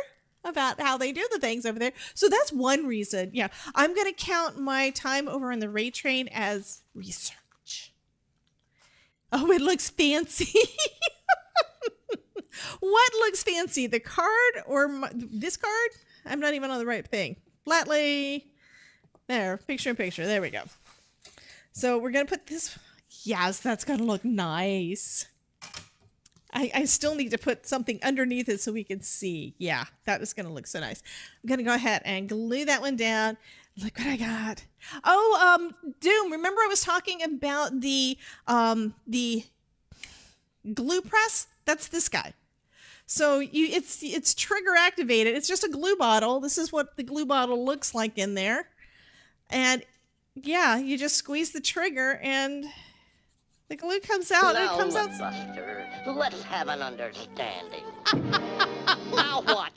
about how they do the things over there. So that's one reason. Yeah, I'm going to count my time over on the raid train as research. Oh, it looks fancy. What looks fancy? The card or this card? I'm not even on the right thing. Flatly. There, picture in picture. There we go. So we're going to put this. Yes, that's going to look nice. I still need to put something underneath it so we can see. Yeah, that is going to look so nice. I'm going to go ahead and glue that one down. Look what I got. Oh, Doom, remember I was talking about the glue press? That's this guy. So it's trigger activated. It's just a glue bottle. This is what the glue bottle looks like in there. And yeah, you just squeeze the trigger and the glue comes out. Now, it comes out. Buster, let's have an understanding. Now what?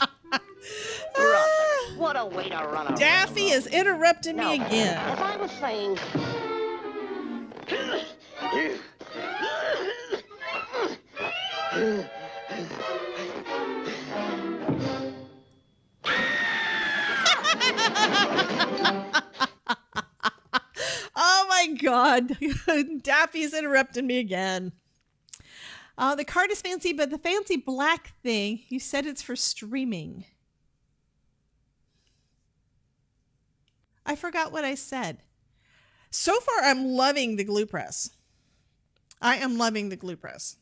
Brother, what a way to run a Daffy is interrupting me again. As I was saying... God. Daffy's interrupting me again. The card is fancy, but the fancy black thing, you said it's for streaming. I forgot what I said. So far, I'm loving the glue press. I am loving the glue press.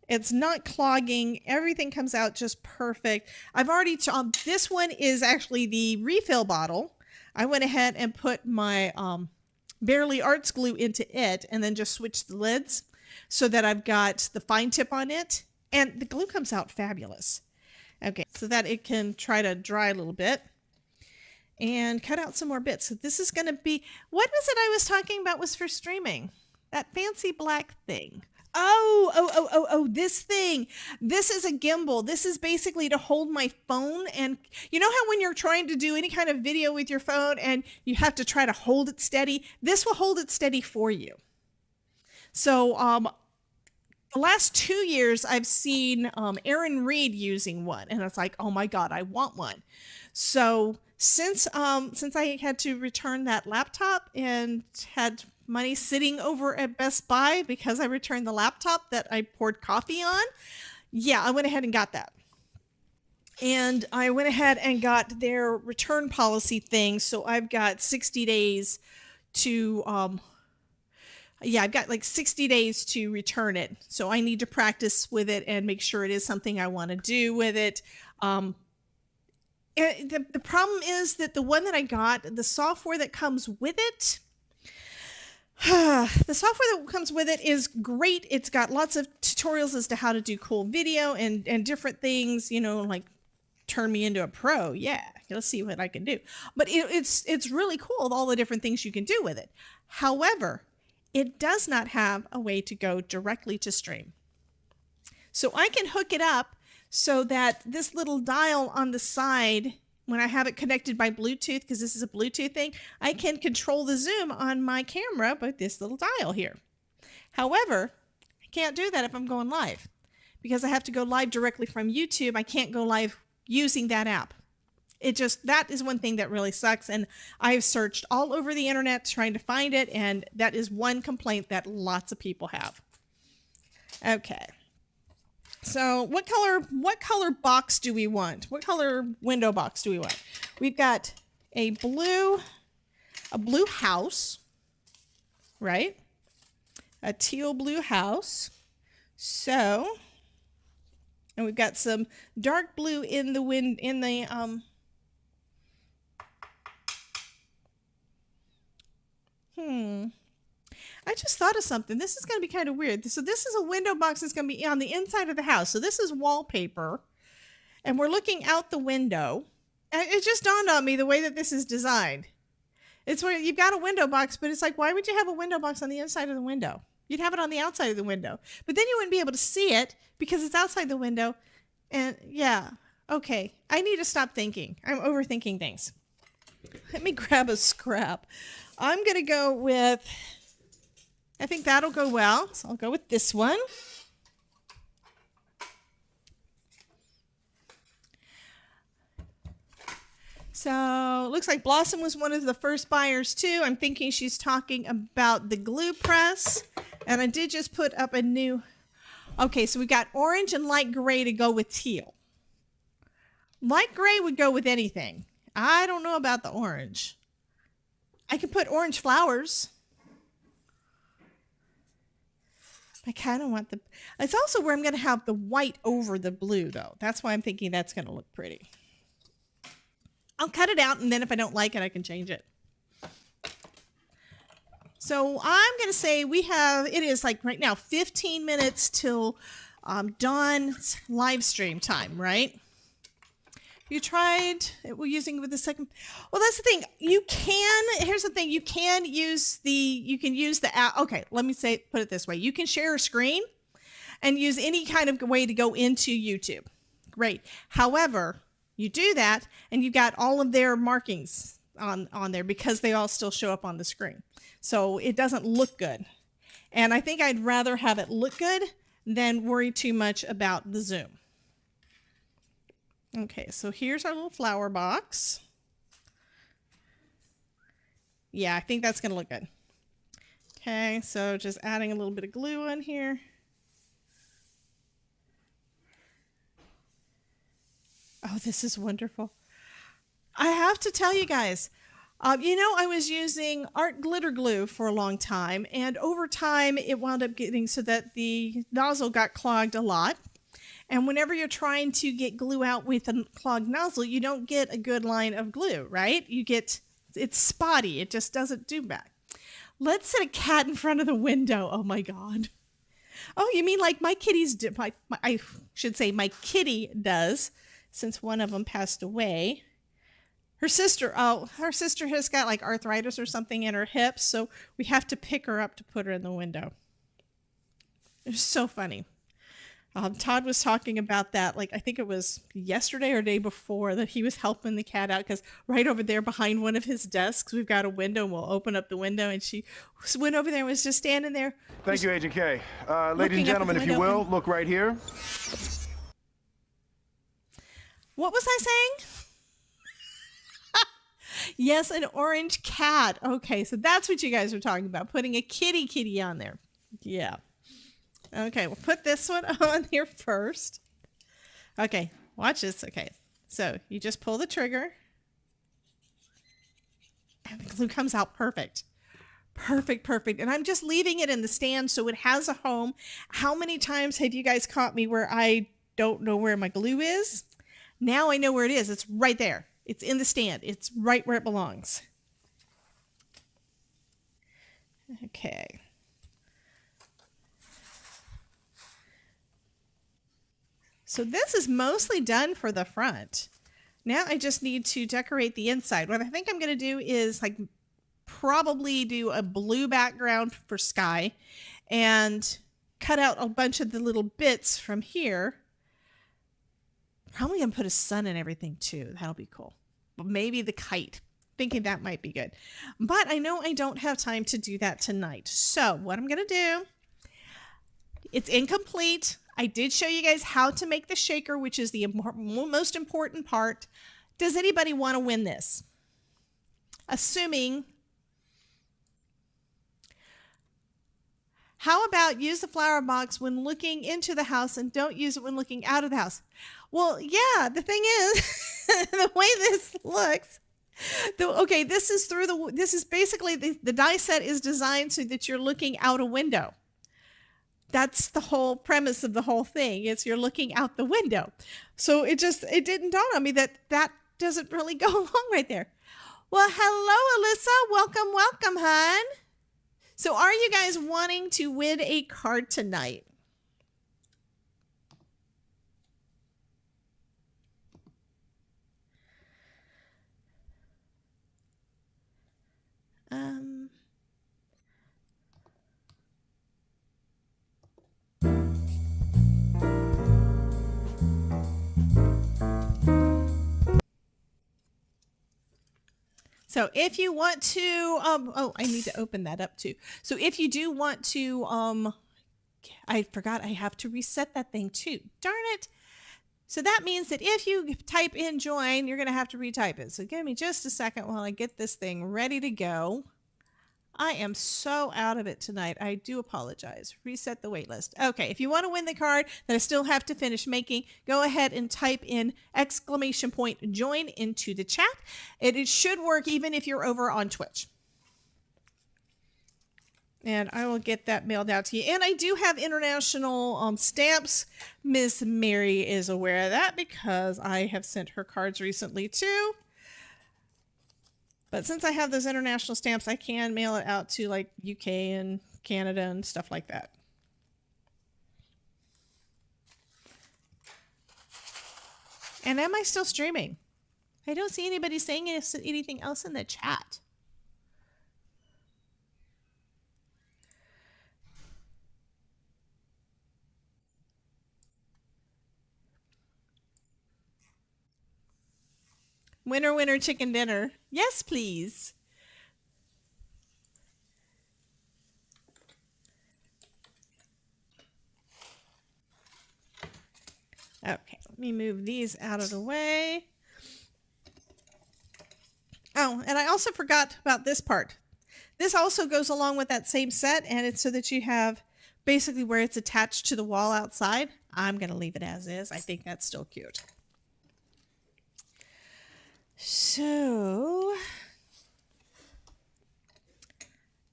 It's not clogging. Everything comes out just perfect. I've already, this one is actually the refill bottle. I went ahead and put my Barely Arts glue into it and then just switched the lids so that I've got the fine tip on it. And the glue comes out fabulous. Okay, so that it can try to dry a little bit. And cut out some more bits. So this is going to be, what was it I was talking about was for streaming? That fancy black thing. Oh, this thing. This is a gimbal. This is basically to hold my phone. And you know how when you're trying to do any kind of video with your phone and you have to try to hold it steady? This will hold it steady for you. So the last 2 years I've seen Aaron Reed using one. And it's like, oh my God, I want one. So since I had to return that laptop and had money sitting over at Best Buy because I returned the laptop that I poured coffee on, yeah, I went ahead and got that. And I went ahead and got their return policy thing. So I've got 60 days to, I've got like 60 days to return it. So I need to practice with it and make sure it is something I want to do with it. The problem is that the one that I got, the software that comes with it, the software that comes with it is great. It's got lots of tutorials as to how to do cool video and different things, you know, like turn me into a pro. Yeah, let's see what I can do. But it's really cool, all the different things you can do with it. However, it does not have a way to go directly to stream. So I can hook it up so that this little dial on the side, when I have it connected by Bluetooth, because this is a Bluetooth thing, I can control the zoom on my camera by this little dial here. However, I can't do that if I'm going live because I have to go live directly from YouTube. I can't go live using that app. That is one thing that really sucks. And I've searched all over the internet trying to find it. And that is one complaint that lots of people have. Okay. So what color box do we want? What color window box do we want? We've got a blue house, right? A teal blue house. So, and we've got some dark blue in the I just thought of something. This is going to be kind of weird. So this is a window box that's going to be on the inside of the house. So this is wallpaper. And we're looking out the window. And it just dawned on me the way that this is designed. It's where you've got a window box, but it's like, why would you have a window box on the inside of the window? You'd have it on the outside of the window. But then you wouldn't be able to see it because it's outside the window. And yeah, okay. I need to stop thinking. I'm overthinking things. Let me grab a scrap. I'm going to go with... I think that'll go well. So I'll go with this one. So it looks like Blossom was one of the first buyers too. I'm thinking she's talking about the glue press. And I did just put up a new... Okay, so we got orange and light gray to go with teal. Light gray would go with anything. I don't know about the orange. I could put orange flowers. I kind of want the... It's also where I'm going to have the white over the blue, though. That's why I'm thinking that's going to look pretty. I'll cut it out, and then if I don't like it, I can change it. So I'm going to say it is like right now 15 minutes till Dawn's live stream time, right? You tried using with the second. Well, that's the thing. Here's the thing. You can use the app. Okay, let me put it this way. You can share a screen and use any kind of way to go into YouTube. Great. However, you do that and you've got all of their markings on there because they all still show up on the screen. So it doesn't look good. And I think I'd rather have it look good than worry too much about the zoom. Okay, so here's our little flower box. Yeah, I think that's going to look good. Okay, so just adding a little bit of glue on here. Oh, this is wonderful. I have to tell you guys, you know, I was using art glitter glue for a long time, and over time it wound up getting so that the nozzle got clogged a lot. And whenever you're trying to get glue out with a clogged nozzle, you don't get a good line of glue, right? It's spotty. It just doesn't do that. Let's set a cat in front of the window. Oh my God. Oh, you mean like my kitties do? I should say my kitty does, since one of them passed away. Her sister has got like arthritis or something in her hips, so we have to pick her up to put her in the window. It's so funny. Todd was talking about that, like I think it was yesterday or day before, that he was helping the cat out because right over there behind one of his desks, we've got a window, and we'll open up the window, and she went over there and was just standing there. Thank you, Agent K. Ladies and gentlemen, if you will, look right here. What was I saying? Yes, an orange cat. Okay, so that's what you guys were talking about, putting a kitty on there. Yeah. Okay, we'll put this one on here first. Okay, watch this. Okay, so you just pull the trigger. And the glue comes out perfect. Perfect. And I'm just leaving it in the stand so it has a home. How many times have you guys caught me where I don't know where my glue is? Now I know where it is. It's right there. It's in the stand. It's right where it belongs. Okay. So this is mostly done for the front. Now I just need to decorate the inside. What I think I'm going to do is like probably do a blue background for sky and cut out a bunch of the little bits from here. Probably going to put a sun and everything too. That'll be cool. But maybe the kite. Thinking that might be good. But I know I don't have time to do that tonight. So what I'm going to do, it's incomplete. I did show you guys how to make the shaker, which is the most important part. Does anybody want to win this? Assuming. How about use the flower box when looking into the house and don't use it when looking out of the house? Well, yeah, the thing is, the way this looks, this is basically the die set is designed so that you're looking out a window. That's the whole premise of the whole thing. Is you're looking out the window. So it didn't dawn on me that doesn't really go along right there. Well, hello, Alyssa. Welcome, hon. So are you guys wanting to win a card tonight? So if you want to, I need to open that up too. So if you do want to, I forgot I have to reset that thing too. Darn it. So that means that if you type in join, you're going to have to retype it. So give me just a second while I get this thing ready to go. I am so out of it tonight. I do apologize. Reset the wait list. Okay, if you want to win the card that I still have to finish making, go ahead and type in !join into the chat. It should work even if you're over on Twitch. And I will get that mailed out to you. And I do have international stamps. Miss Mary is aware of that because I have sent her cards recently too. But since I have those international stamps, I can mail it out to like UK and Canada and stuff like that. And am I still streaming? I don't see anybody saying anything else in the chat. Winner, winner, chicken dinner. Yes, please. Okay, let me move these out of the way. Oh, and I also forgot about this part. This also goes along with that same set, and it's so that you have basically where it's attached to the wall outside. I'm going to leave it as is. I think that's still cute. So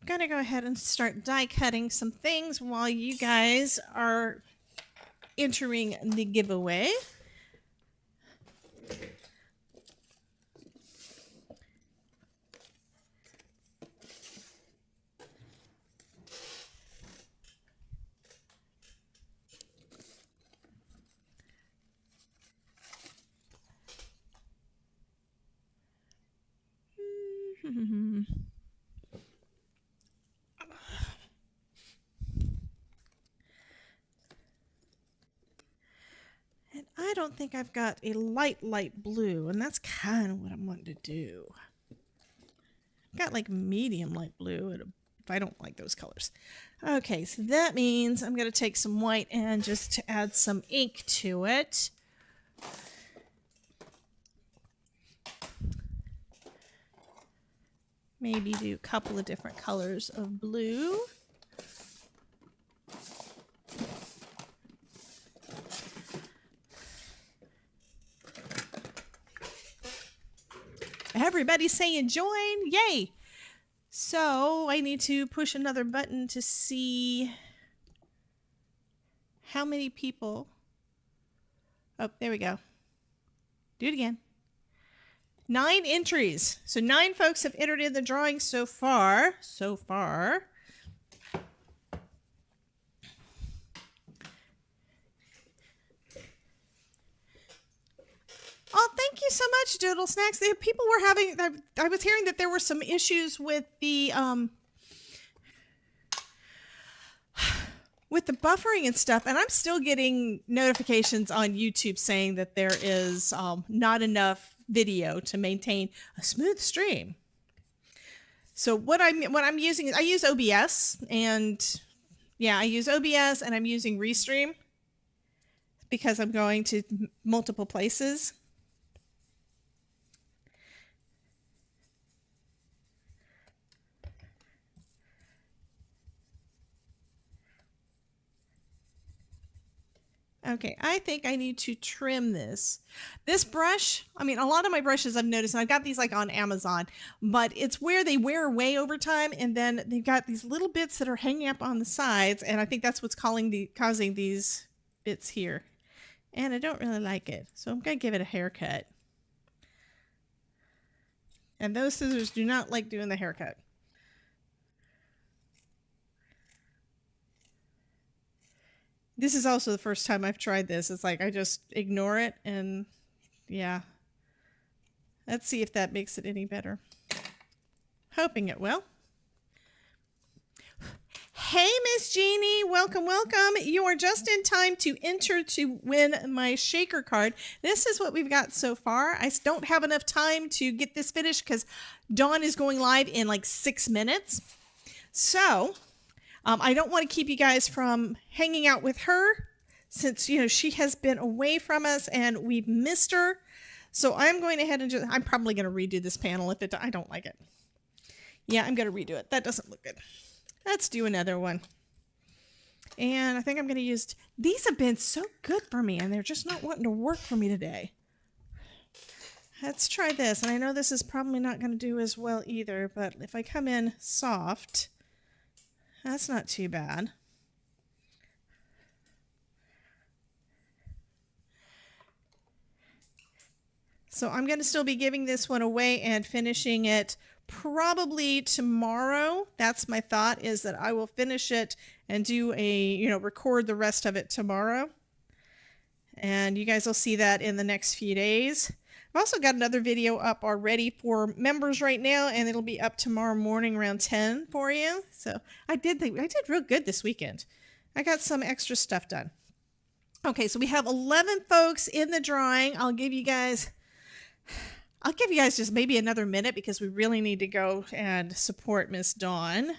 I'm going to go ahead and start die cutting some things while you guys are entering the giveaway. And I don't think I've got a light blue, and that's kind of what I'm wanting to do. I've got like medium light blue, and I don't like those colors. Okay, so that means I'm going to take some white and just add some ink to it. Maybe do a couple of different colors of blue. Everybody's saying join, yay! So I need to push another button to see how many people. Oh, there we go. Do it again. 9 entries. So 9 folks have entered in the drawing so far. Oh, thank you so much, Doodle Snacks. The people were having, I was hearing that there were some issues with the buffering and stuff, and I'm still getting notifications on YouTube saying that there is not enough video to maintain a smooth stream. So what I'm using is I use OBS, and yeah, I use OBS, and I'm using Restream because I'm going to multiple places. Okay, I think I need to trim this. This brush, I mean, a lot of my brushes I've noticed, and I've got these like on Amazon, but it's where they wear away over time, and then they've got these little bits that are hanging up on the sides, and I think that's what's causing these bits here. And I don't really like it, so I'm going to give it a haircut. And those scissors do not like doing the haircut. This is also the first time I've tried this. It's like I just ignore it, and yeah. Let's see if that makes it any better. Hoping it will. Hey, Miss Jeannie, welcome, welcome. You are just in time to enter to win my shaker card. This is what we've got so far. I don't have enough time to get this finished because Dawn is going live in like 6 minutes. So I don't want to keep you guys from hanging out with her since, you know, she has been away from us and we've missed her. So I'm going ahead and I'm probably going to redo this panel if I don't like it. Yeah, I'm going to redo it. That doesn't look good. Let's do another one. And I think I'm going to use, these have been so good for me and they're just not wanting to work for me today. Let's try this. And I know this is probably not going to do as well either, but if I come in soft, that's not too bad. So I'm going to still be giving this one away and finishing it probably tomorrow. That's my thought, is that I will finish it and do record the rest of it tomorrow. And you guys will see that in the next few days. I've also got another video up already for members right now, and it'll be up tomorrow morning around 10 for you. So I did real good this weekend. I got some extra stuff done. Okay, so we have 11 folks in the drawing. I'll give you guys just maybe another minute because we really need to go and support Miss Dawn.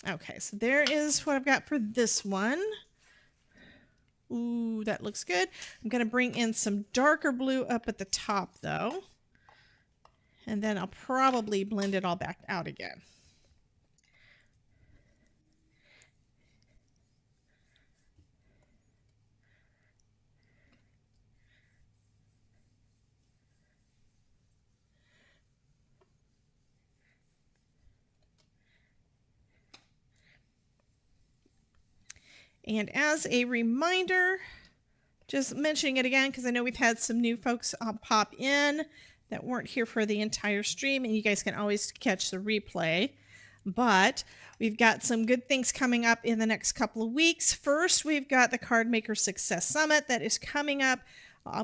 Okay, so there is what I've got for this one. Ooh, that looks good. I'm going to bring in some darker blue up at the top, though. and then I'll probably blend it all back out again. And as a reminder, just mentioning it again, because I know we've had some new folks pop in that weren't here for the entire stream, and you guys can always catch the replay. But we've got some good things coming up in the next couple of weeks. First, we've got the Card Maker Success Summit that is coming up.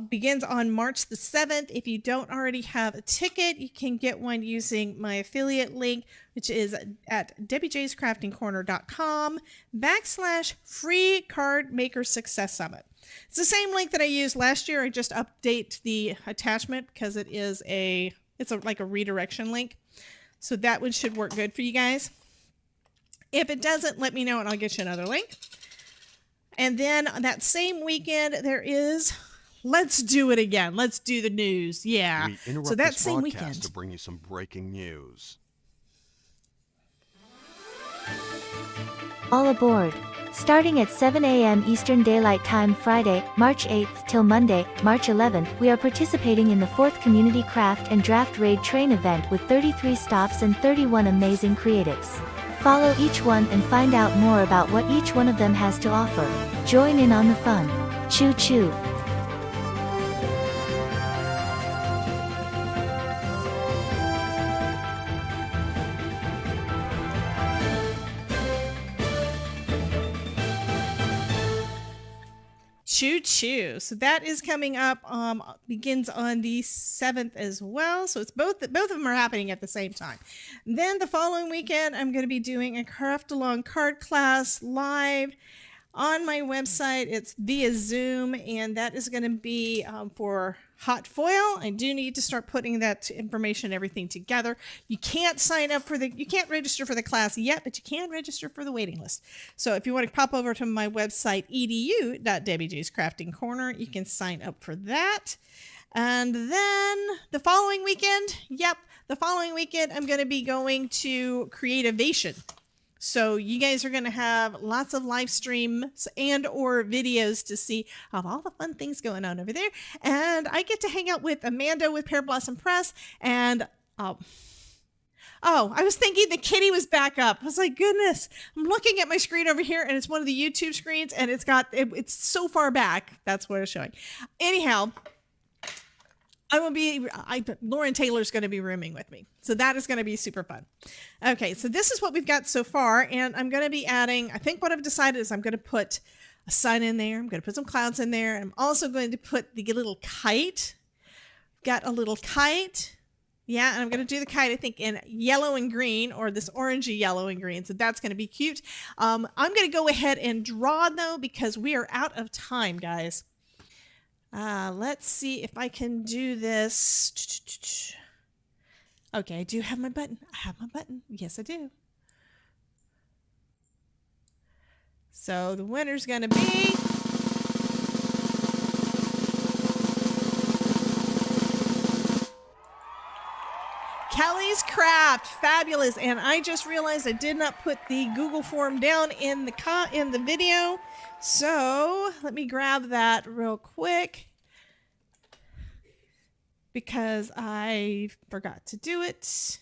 Begins on March the 7th. If you don't already have a ticket, you can get one using my affiliate link, which is at debbiejayscraftingcorner.com/free Card Maker Success Summit. It's the same link that I used last year. I just update the attachment because it's like a redirection link. So that one should work good for you guys. If it doesn't, let me know and I'll get you another link. And then on that same weekend, there is Let's Do It Again. Let's do the news. Yeah. We interrupt So that this same broadcast weekend. to bring you some breaking news. All aboard. Starting at 7 a.m. Eastern Daylight Time Friday, March 8th till Monday, March 11th, we are participating in the 4th Community Craft and Draft Raid Train event with 33 stops and 31 amazing creatives. Follow each one and find out more about what each one of them has to offer. Join in on the fun. Choo choo. Choo choo. So that is coming up, begins on the 7th as well. So it's both of them are happening at the same time. Then the following weekend, I'm going to be doing a craft along card class live on my website. It's via Zoom, and that is going to be for hot foil. I do need to start putting that information, everything together. You can't register for the class yet, but you can register for the waiting list. So if you want to pop over to my website, edu.debbiejayscraftingcorner, you can sign up for that. And then the following weekend, I'm going to be going to Creativation. So you guys are going to have lots of live streams and or videos to see of all the fun things going on over there. And I get to hang out with Amanda with Pear Blossom Press. And, I was thinking the kitty was back up. I was like, goodness, I'm looking at my screen over here and it's one of the YouTube screens and it's so far back. That's what it's showing. Anyhow, Lauren Taylor's going to be rooming with me. So that is going to be super fun. Okay, so this is what we've got so far. And I'm going to be adding, I think what I've decided is I'm going to put a sun in there. I'm going to put some clouds in there. I'm also going to put the little kite. Got a little kite. Yeah, and I'm going to do the kite, I think, in yellow and green, or this orangey yellow and green. So that's going to be cute. I'm going to go ahead and draw, though, because we are out of time, guys. Let's see if I can do this. Okay, I do have my button. I have my button. Yes, I do. So the winner's going to be Kelly's Craft. Fabulous. And I just realized I did not put the Google form down in the video. So let me grab that real quick because I forgot to do it.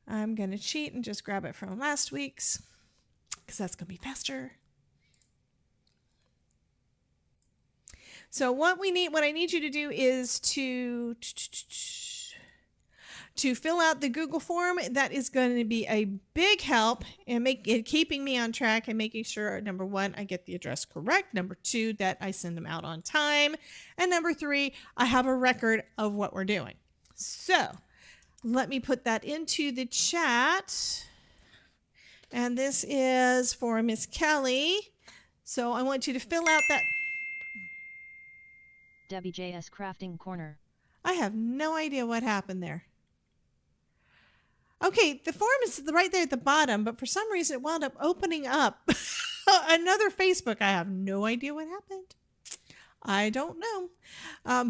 I'm going to cheat and just grab it from last week's because that's going to be faster. So what I need you to do is to fill out the Google form. That is going to be a big help in keeping me on track and making sure, number one, I get the address correct. Number two, that I send them out on time. And number three, I have a record of what we're doing. So let me put that into the chat. And this is for Miss Kelly. So I want you to fill out that. Debbie JS Crafting Corner. I have no idea what happened there. Okay, the form is right there at the bottom, but for some reason it wound up opening up another Facebook. I have no idea what happened. I don't know.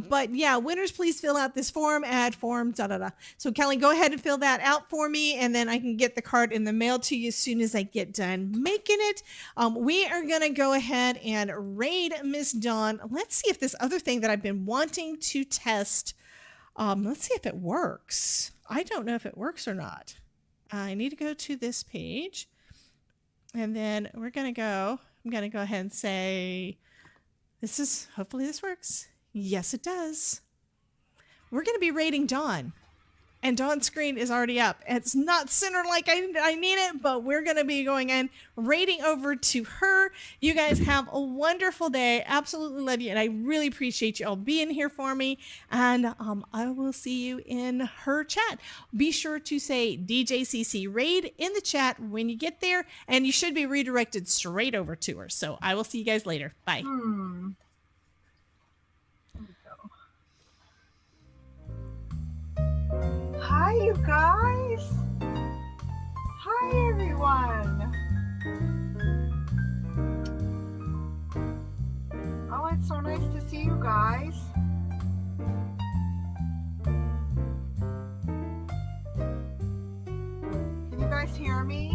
But yeah, winners, please fill out this form, add form, da-da-da. So Kelly, go ahead and fill that out for me, and then I can get the card in the mail to you as soon as I get done making it. We are going to go ahead and raid Miss Dawn. Let's see if this other thing that I've been wanting to test, let's see if it works. I don't know if it works or not. I need to go to this page, and then I'm going to go ahead and say, hopefully this works. Yes, it does. We're going to be rating Dawn. And Dawn's screen is already up. It's not centered like I need it, but we're going to be going in, rating over to her. You guys have a wonderful day. Absolutely love you. And I really appreciate you all being here for me. And I will see you in her chat. Be sure to say DJCC raid in the chat when you get there. And you should be redirected straight over to her. So I will see you guys later. Bye. Hi, you guys. Hi, everyone. Oh, it's so nice to see you guys. Can you guys hear me?